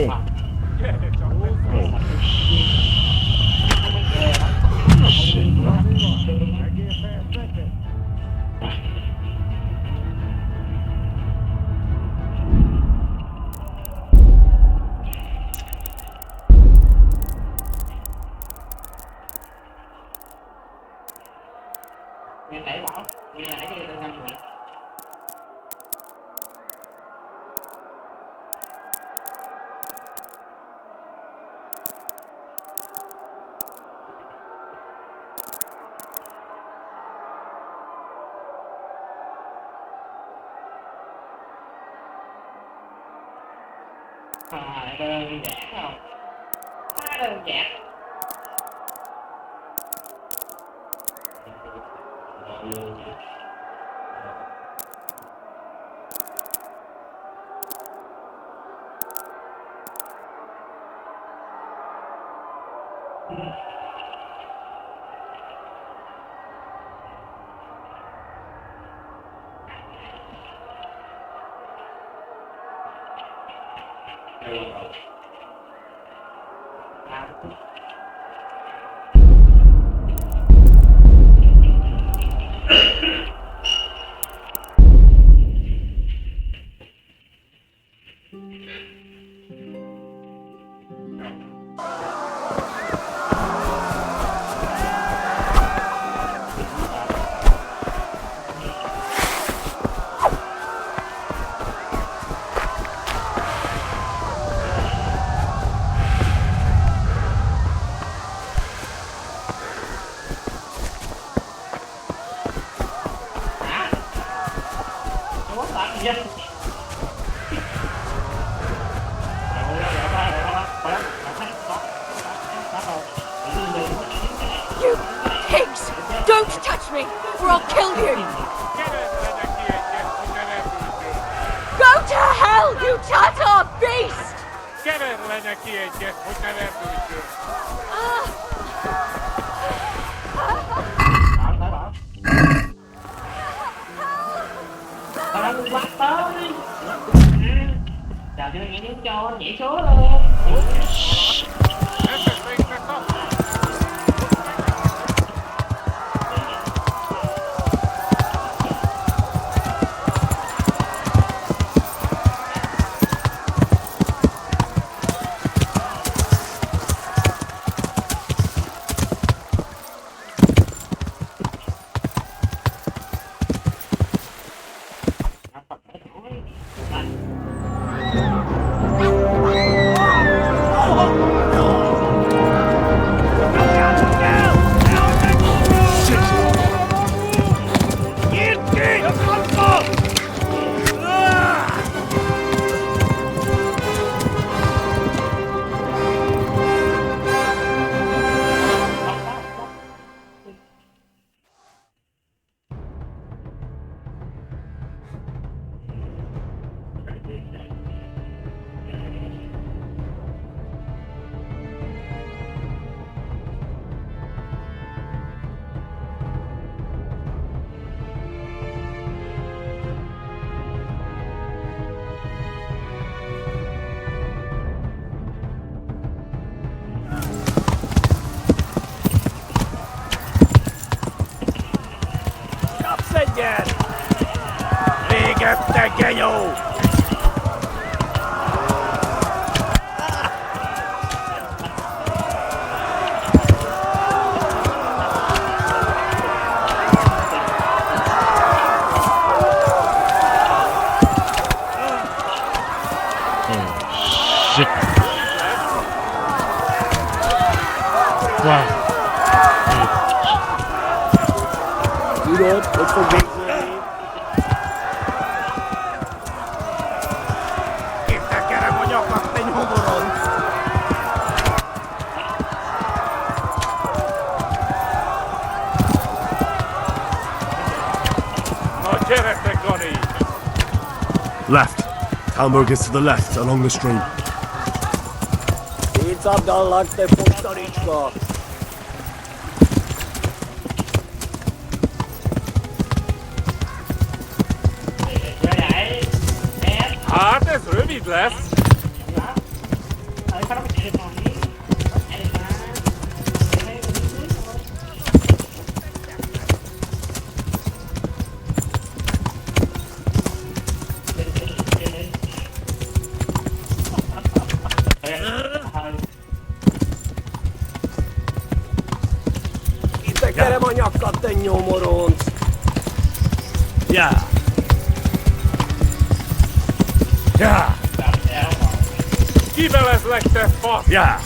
Đơn giản không? Quá đơn giản. You pigs! Don't touch me, or I'll kill you! Go to hell, you Tatar beast! Bắt tới. Chào cho nghe nước cho nhảy số luôn. Shit. Wow. You know, look for big. Left. Talmberg is to the left, along the stream. It's up the luck the Fostorichko. Det är rövigt läst. Tekerem a nyakat, te nyomoronc! Ja! Ja! Kivelezlek, te fasz! Ja!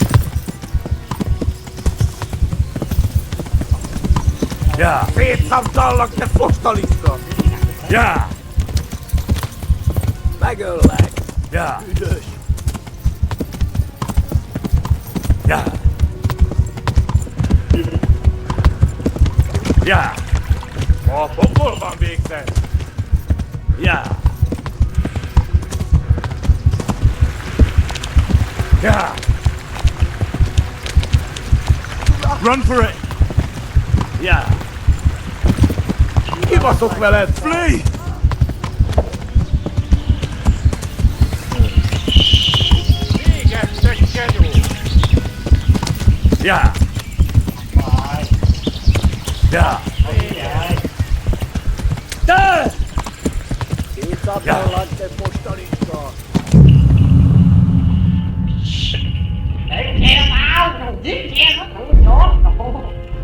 Ja! Szétszabdallak, te fostalicska! Ja! Megöllek! Ja! Üdös! Ja! Ja! A pokolban végzett! Ja! Ja! Run for it! Ja! Kibaszok veled! Flee! Véget, te kenyó! Ja! Ja! Te! Szétszabdallak, te fostalicska! Đấy, che nó tao, thằng giết che nó, thằng chó,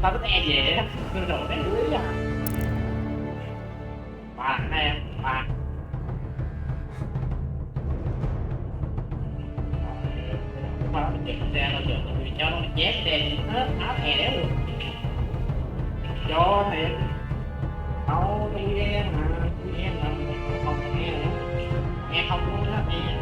tao có e về đó, rồi cái lưới à. Ba hai em, ba. Mà nó chụp xe nó được, thì cho nó chét đèn hết, áo hè đéo được. Cho thiệt. Đâu, tôi nghe mà, không nghe nữa. Nghe không luôn đó, nghe.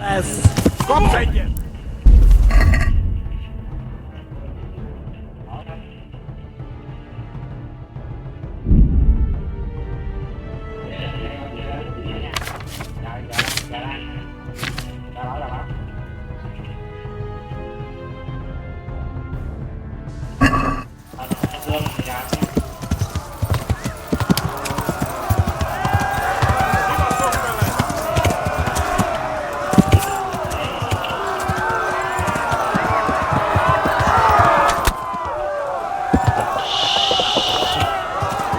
Ez! Kapsz egyet!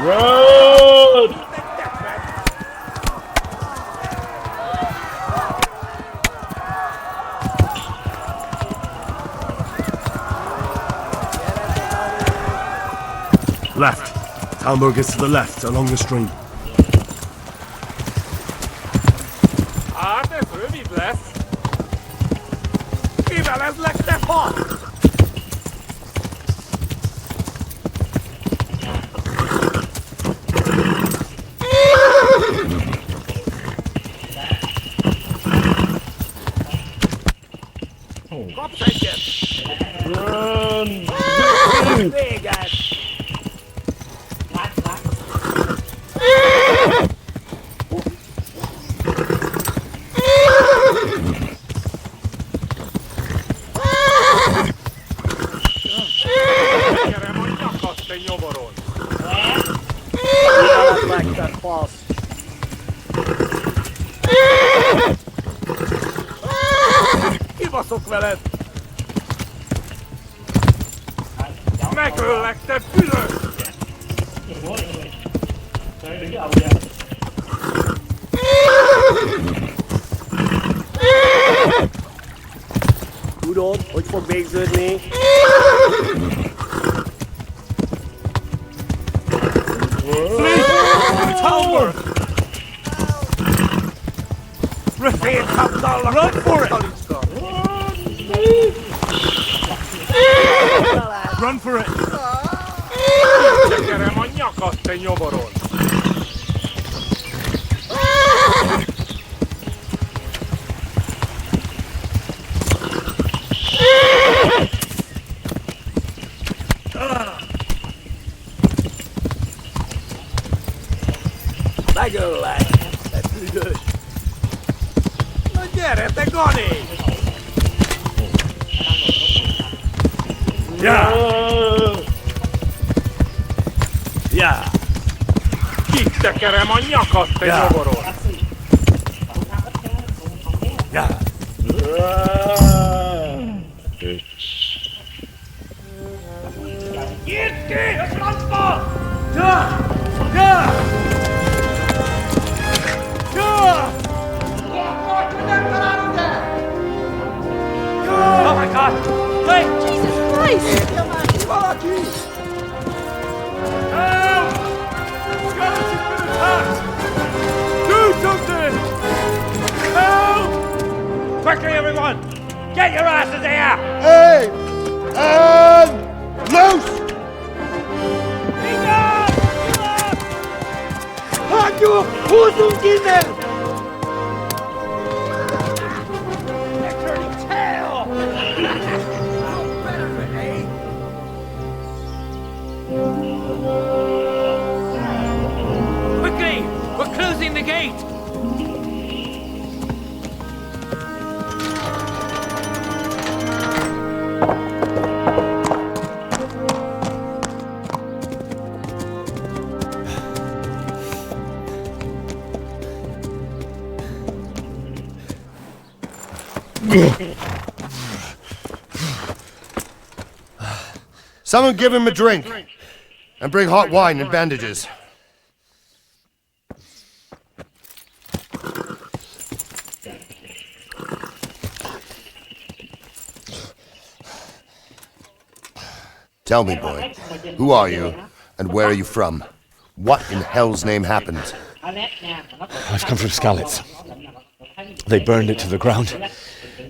Run! Left. Talmberg is to the left, along the stream. Hát ez rövid lesz! Kivelezlek, te fasz! Kapsz egyet! Véget! Tekerem a nyakat, te nyomoron! Kivelezlek, te fasz! Kibaszok veled! Megöllek, te bűnös! Tudod, hogy fog végződni? Talmberg! Run for it! Run for it! Tekerem a nyakat, te nyomoron! Legolek. No gyere, te goni! Ja! Ja! Kitekerem a nyakad, te nyomorod! Ja! Nyit ki a francba! Ja! Ja! Ja! Oh my God! Hey! Jesus Christ! Valaki! Help! Skeleton's been attacked! Do something! Help! Quickly, everyone! Get your asses here! Hey! And loose! Hacu! Uzun gider! Turning tail! No better, eh? Quickly! We're closing the gate! Someone give him a drink. And bring hot wine and bandages. Tell me, boy, who are you, and where are you from? What in hell's name happened? I've come from Skalitz. They burned it to the ground.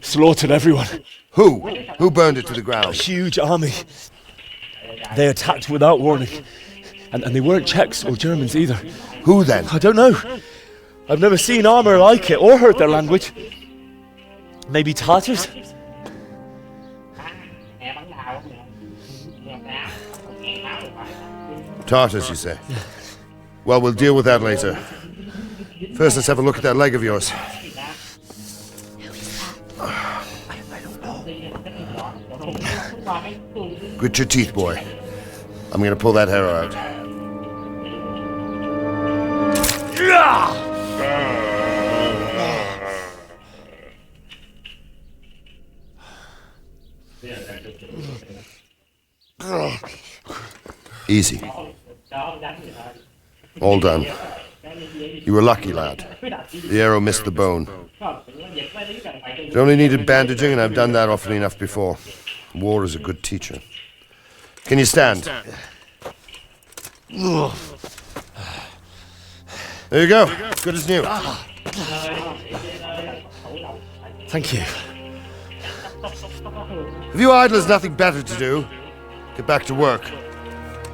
Slaughtered everyone. Who? Who burned it to the ground? A huge army. They attacked without warning. And they weren't Czechs or Germans either. Who then? I don't know. I've never seen armor like it or heard their language. Maybe Tatars? Tartars, you say? Well, we'll deal with that later. First, let's have a look at that leg of yours. Grit your teeth, boy. I'm gonna pull that hair out. Easy. All done. You were lucky, lad. The arrow missed the bone. It only needed bandaging, and I've done that often enough before. War is a good teacher. Can you stand? There you go. Good as new. Thank you. If you idlers nothing better to do, get back to work.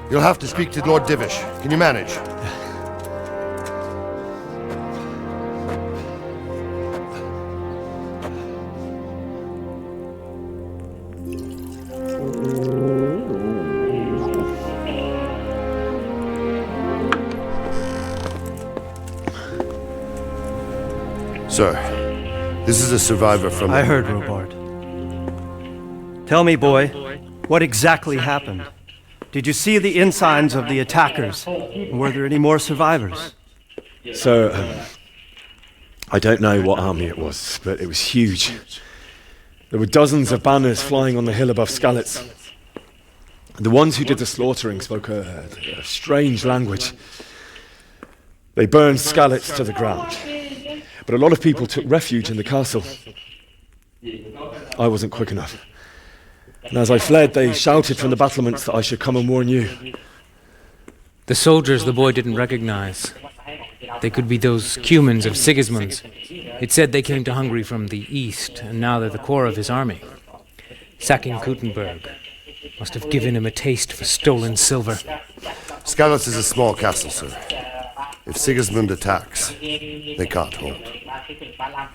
You'll have to speak to Lord Divish. Can you manage? Sir, this is a survivor from... I heard, Robard. Tell me, boy, what exactly happened? Did you see the ensigns of the attackers? Were there any more survivors? So, I don't know what army it was, but it was huge. There were dozens of banners flying on the hill above Skalitz. The ones who did the slaughtering spoke a strange language. They burned Skalitz to the ground. But a lot of people took refuge in the castle. I wasn't quick enough. And as I fled, they shouted from the battlements that I should come and warn you. The soldiers the boy didn't recognize. They could be those Cumans of Sigismund's. It said they came to Hungary from the east, and now they're the core of his army. Sacking Kuttenberg must have given him a taste for stolen silver. Skalitz is a small castle, sir. If Sigismund attacks, they can't hold.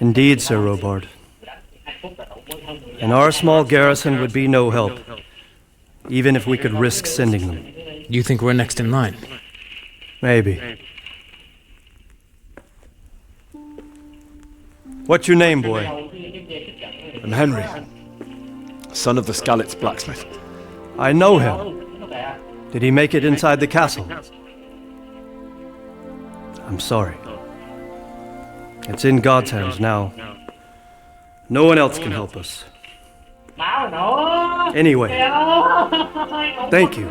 Indeed, Sir Robard. And our small garrison would be no help, even if we could risk sending them. You think we're next in line? Maybe. What's your name, boy? I'm Henry, son of the Skalitz blacksmith. I know him. Did he make it inside the castle? I'm sorry. It's in God's hands now. No one else can help us. Anyway, thank you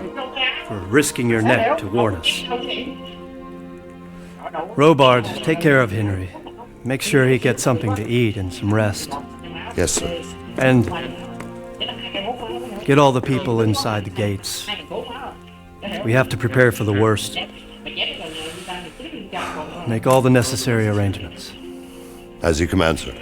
for risking your neck to warn us. Robard, take care of Henry. Make sure he gets something to eat and some rest. Yes, sir. And get all the people inside the gates. We have to prepare for the worst. Make all the necessary arrangements. As you command, sir.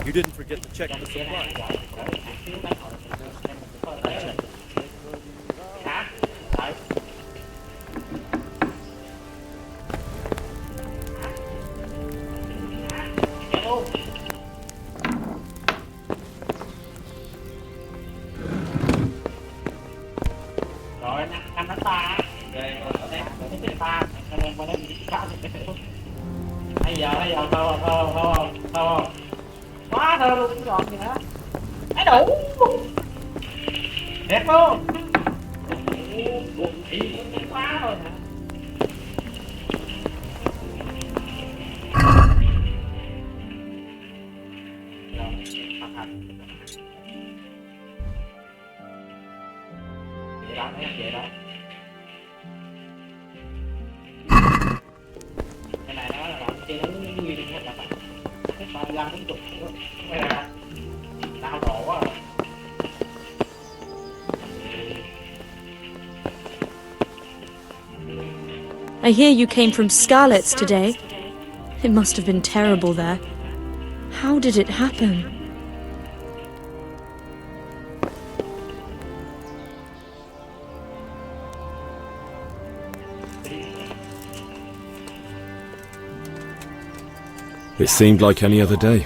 You didn't forget to check on the supply. Quá thơ luôn, gọn gì nữa. Thấy đủ. Đẹp luôn. Quá thôi hả? Vậy đó, vậy đó. Cái này đó là bạn chơi nó nguyên hết là bạn. Cái 35 đến chục nữa. Cái này là đau khổ quá rồi. I hear you came from Skalitz today. It must have been terrible there. How did it happen? It seemed like any other day.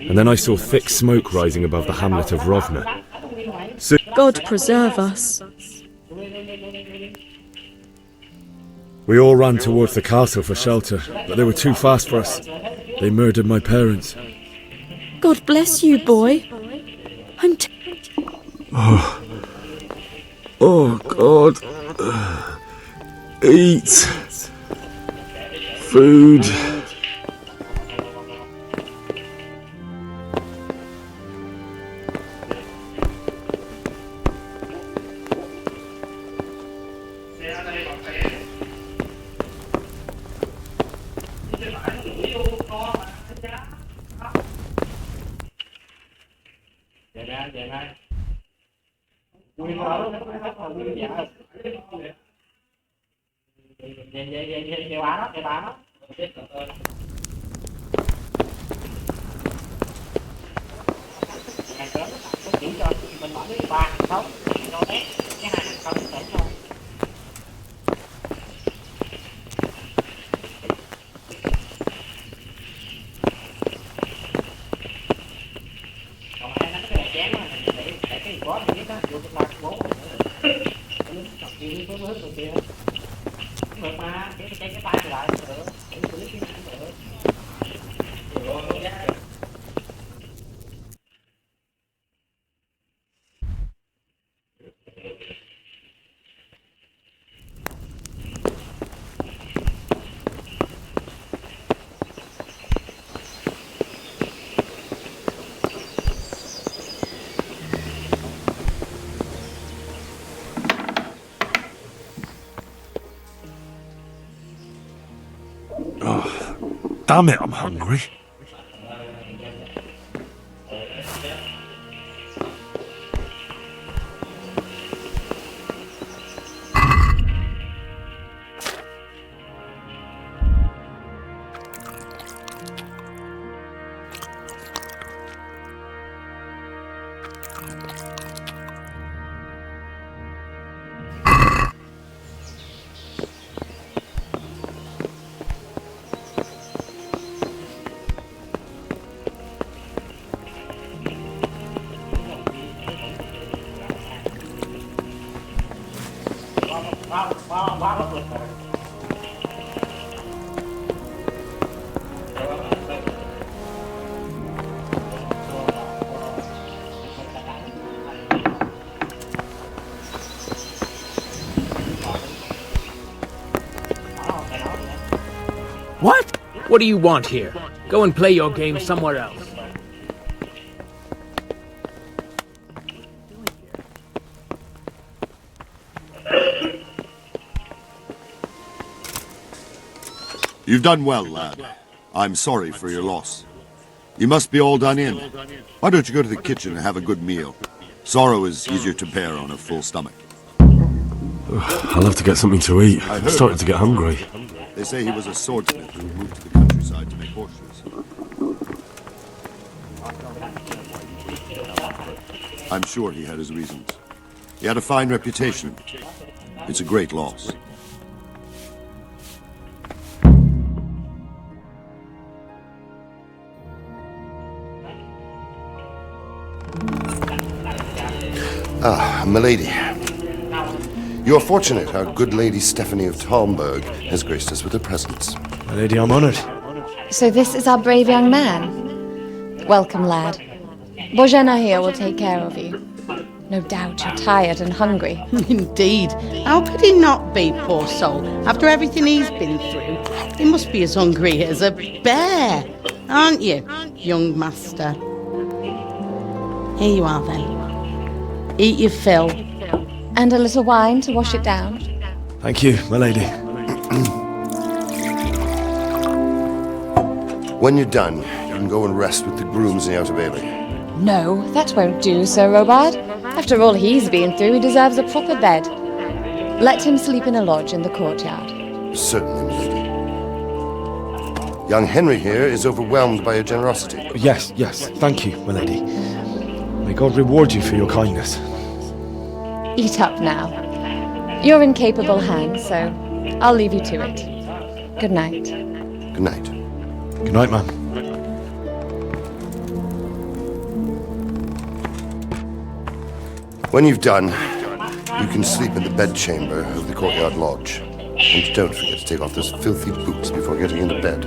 And then I saw thick smoke rising above the hamlet of Rovna. God preserve us. We all ran towards the castle for shelter, but they were too fast for us. They murdered my parents. God bless you, boy. I'm Oh, God. Eat. Food. Damn it, I'm hungry. What? What do you want here? Go and play your game somewhere else. You've done well, lad. I'm sorry for your loss. You must be all done in. Why don't you go to the kitchen and have a good meal? Sorrow is easier to bear on a full stomach. I'll have to get something to eat. I'm starting to get hungry. They say he was a swordsmith who moved to the countryside to make horseshoes. I'm sure he had his reasons. He had a fine reputation. It's a great loss. Ah, milady. You're fortunate our good lady Stephanie of Talmberg has graced us with her presence. Milady, I'm honored. So this is our brave young man. Welcome, lad. Bojana here will take care of you. No doubt you're tired and hungry. Indeed. How could he not be, poor soul? After everything he's been through, he must be as hungry as a bear. Aren't you, young master? Here you are, then. Eat your fill. And a little wine to wash it down. Thank you, my lady. When you're done, you can go and rest with the grooms in the Outer Bailey. No, that won't do, Sir Robard. After all he's been through, he deserves a proper bed. Let him sleep in a lodge in the courtyard. Certainly, milady. Young Henry here is overwhelmed by your generosity. Yes, yes, thank you, my lady. May God reward you for your kindness. Eat up now. You're in capable hands, so I'll leave you to it. Good night. Good night. Good night, ma'am. When you've done, you can sleep in the bedchamber of the courtyard lodge. And don't forget to take off those filthy boots before getting into bed.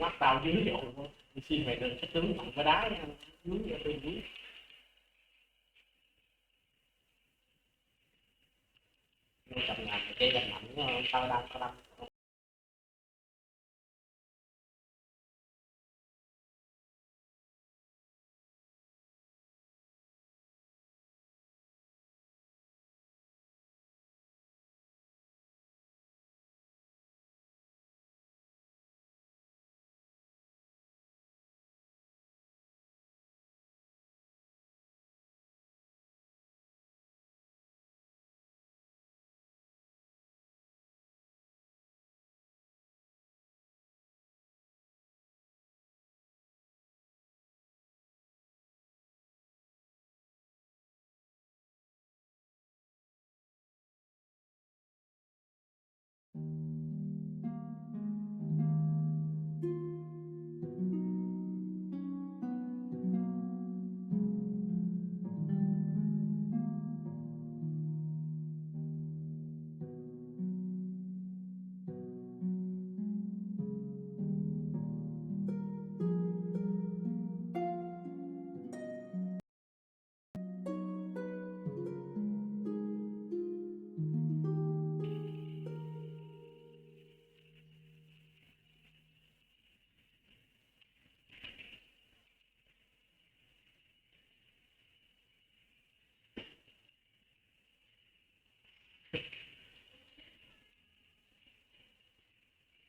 Bắt tàu dưới độ xin về đường sách tướng bằng cái đá dưới bên dưới. Chậm làm cái gạch mạnh sao đâm.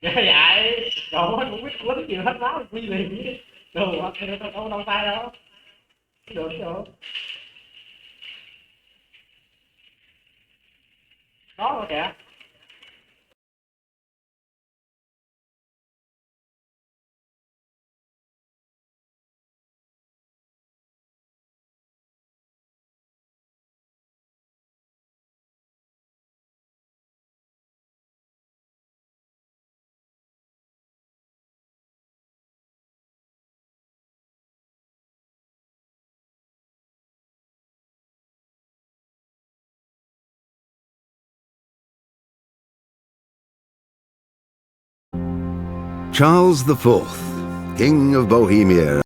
Vậy cậu cũng biết cuốn chịu hết máu quy liền. Đồ đâu sai đâu. Được. Đó rồi kìa. Charles IV, King of Bohemia.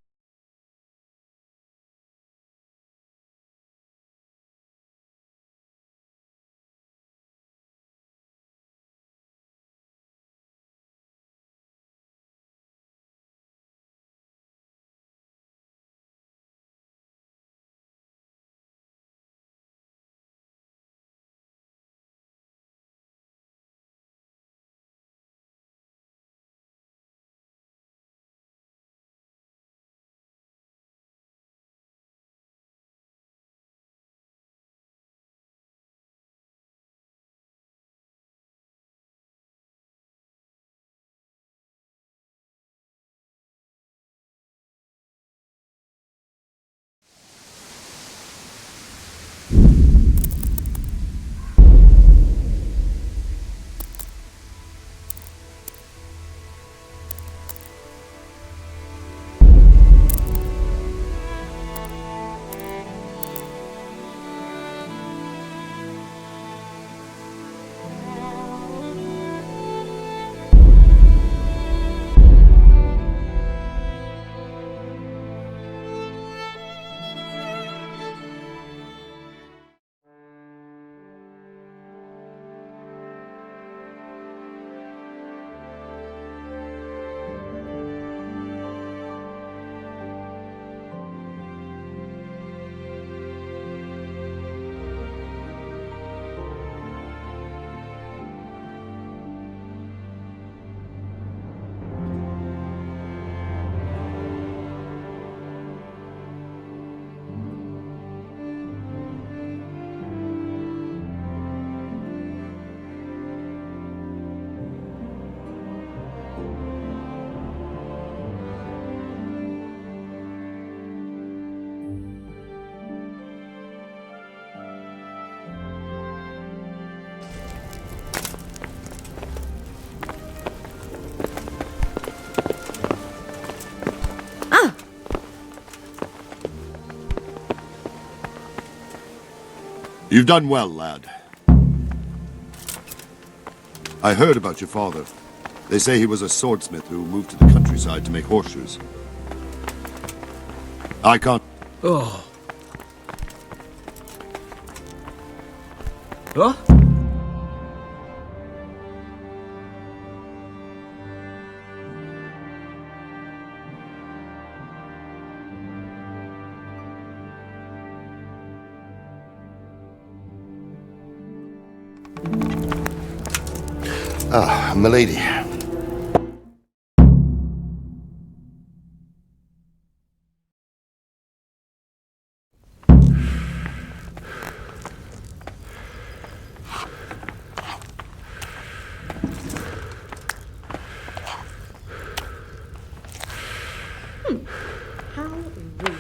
You've done well, lad. I heard about your father. They say he was a swordsmith who moved to the countryside to make horseshoes. I can't... Oh. Huh? Ah, milady. How rude.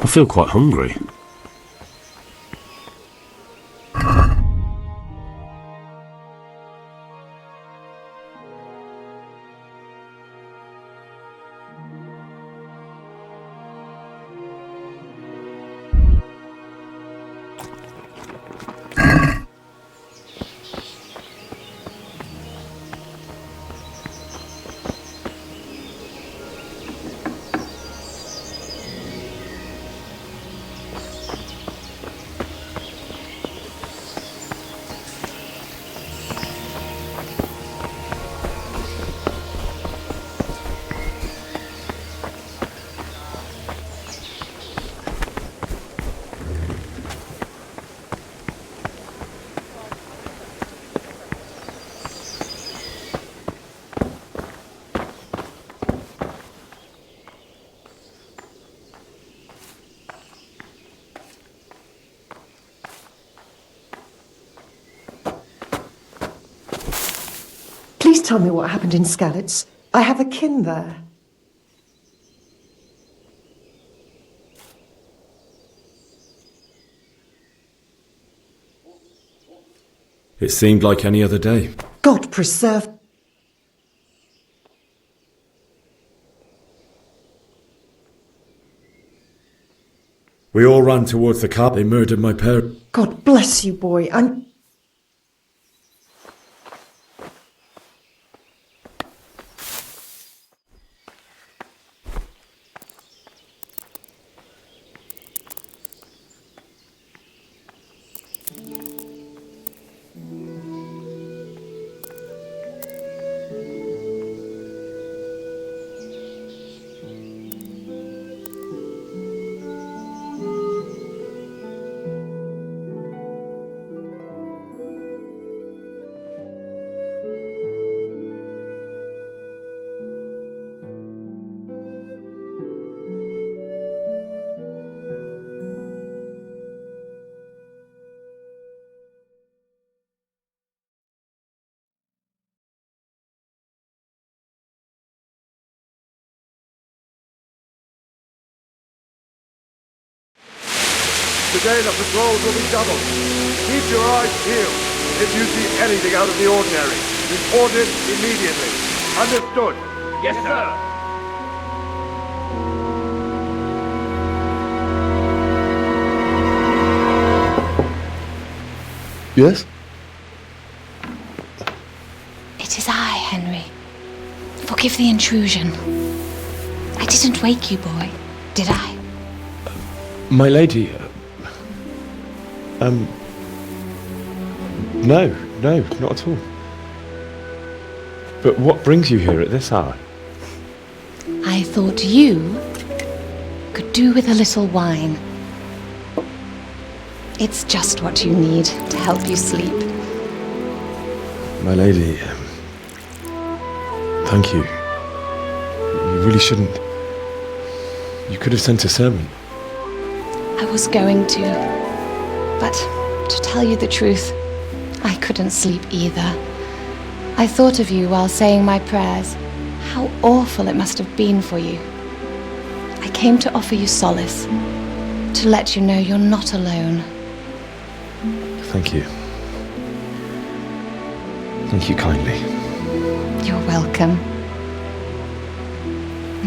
I feel quite hungry. Please tell me what happened in Skalitz. I have a kin there. It seemed like any other day. God preserve... We all ran towards the car. They murdered my parents. God bless you, boy. I'm... Today the patrols will be doubled. Keep your eyes peeled. If you see anything out of the ordinary, report it immediately. Understood? Yes, sir. Yes? It is I, Henry. Forgive the intrusion. I didn't wake you, boy, did I? My lady, no, not at all. But what brings you here at this hour? I thought you could do with a little wine. It's just what you need to help you sleep. My lady, thank you. You really shouldn't. You could have sent a servant. I was going to, but to tell you the truth, I couldn't sleep either. I thought of you while saying my prayers. How awful it must have been for you. I came to offer you solace, to let you know you're not alone. Thank you. Thank you kindly. You're welcome.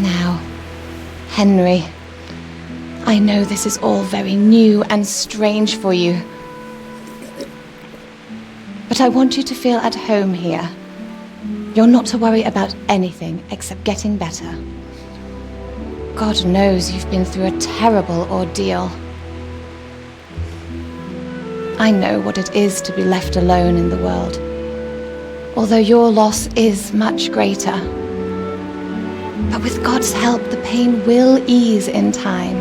Now, Henry, I know this is all very new and strange for you. But I want you to feel at home here. You're not to worry about anything except getting better. God knows you've been through a terrible ordeal. I know what it is to be left alone in the world, although your loss is much greater. But with God's help, the pain will ease in time.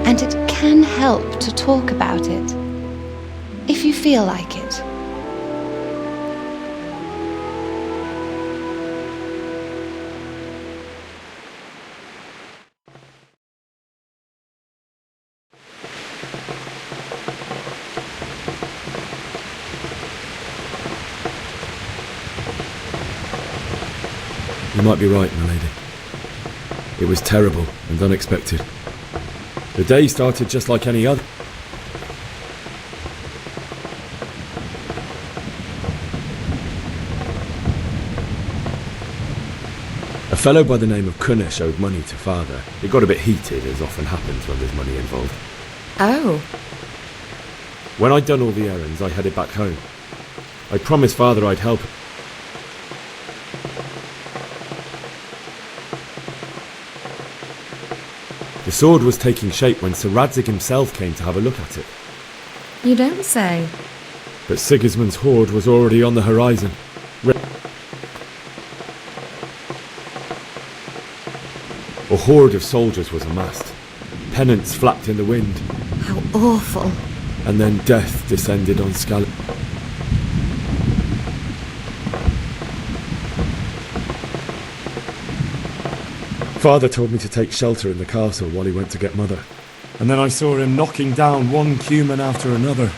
And it can help to talk about it, if you feel like it. You might be right, my lady. It was terrible and unexpected. The day started just like any other. A fellow by the name of Kunnish owed money to father. It got a bit heated, as often happens when there's money involved. Oh. When I'd done all the errands, I headed back home. I promised father I'd help. The sword was taking shape when Sir Radzig himself came to have a look at it. You don't say. But Sigismund's horde was already on the horizon. A horde of soldiers was amassed. Pennants flapped in the wind. How awful. And then death descended on Skalitz. Father told me to take shelter in the castle while he went to get Mother. And then I saw him knocking down one Cuman after another.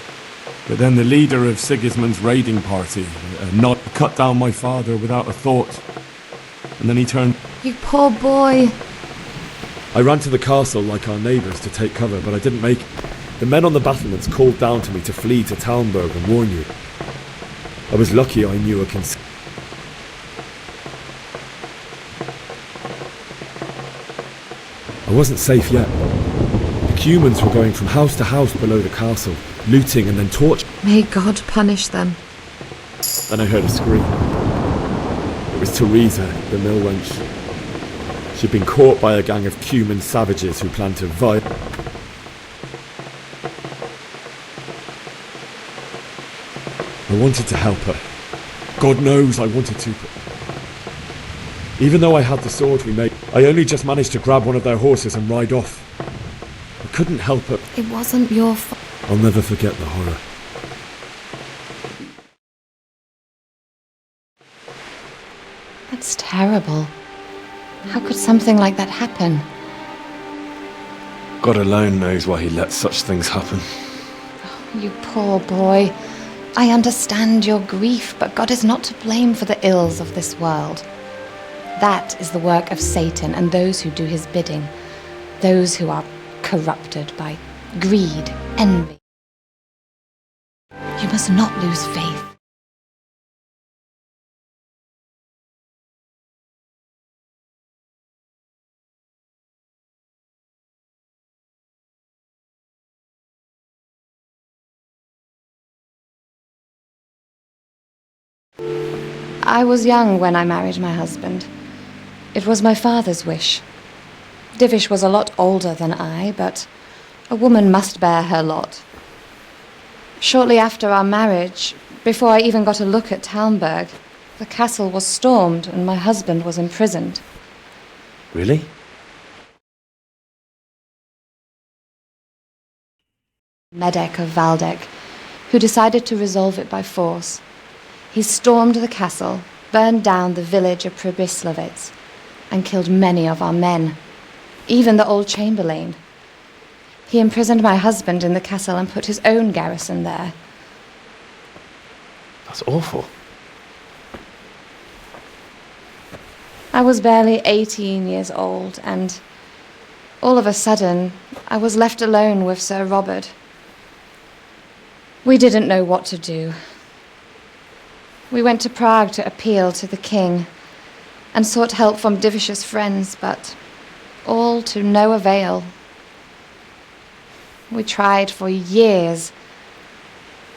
But then the leader of Sigismund's raiding party cut down my father without a thought. And then he turned... You poor boy. I ran to the castle like our neighbours to take cover, but I didn't make it. The men on the battlements called down to me to flee to Talmberg and warn you. I was lucky I knew a I wasn't safe yet. The Cumans were going from house to house below the castle, looting and then torturing. May God punish them. Then I heard a scream. It was Teresa, the mill wench. She'd been caught by a gang of Cuman savages who planned to I wanted to help her. God knows I wanted to. Even though I had the sword we made, I only just managed to grab one of their horses and ride off. I couldn't help it. It wasn't your fault. I'll never forget the horror. That's terrible. How could something like that happen? God alone knows why he lets such things happen. You poor boy. I understand your grief, but God is not to blame for the ills of this world. That is the work of Satan and those who do his bidding, those who are corrupted by greed, envy. You must not lose faith. I was young when I married my husband. It was my father's wish. Divish was a lot older than I, but a woman must bear her lot. Shortly after our marriage, before I even got a look at Talmberg, the castle was stormed and my husband was imprisoned. Really? Medek of Valdek, who decided to resolve it by force. He stormed the castle, burned down the village of Pribyslavitz, and killed many of our men, even the old chamberlain. He imprisoned my husband in the castle and put his own garrison there. That's awful. I was barely 18 years old, and all of a sudden, I was left alone with Sir Robert. We didn't know what to do. We went to Prague to appeal to the king and sought help from Divish's friends, but all to no avail. We tried for years,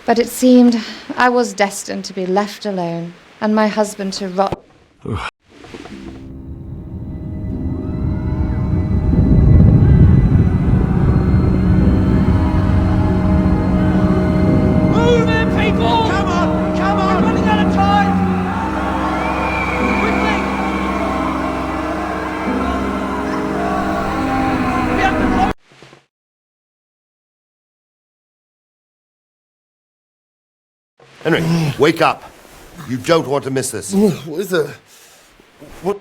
but it seemed I was destined to be left alone and my husband to rot. Henry, wake up. You don't want to miss this. What is it? What?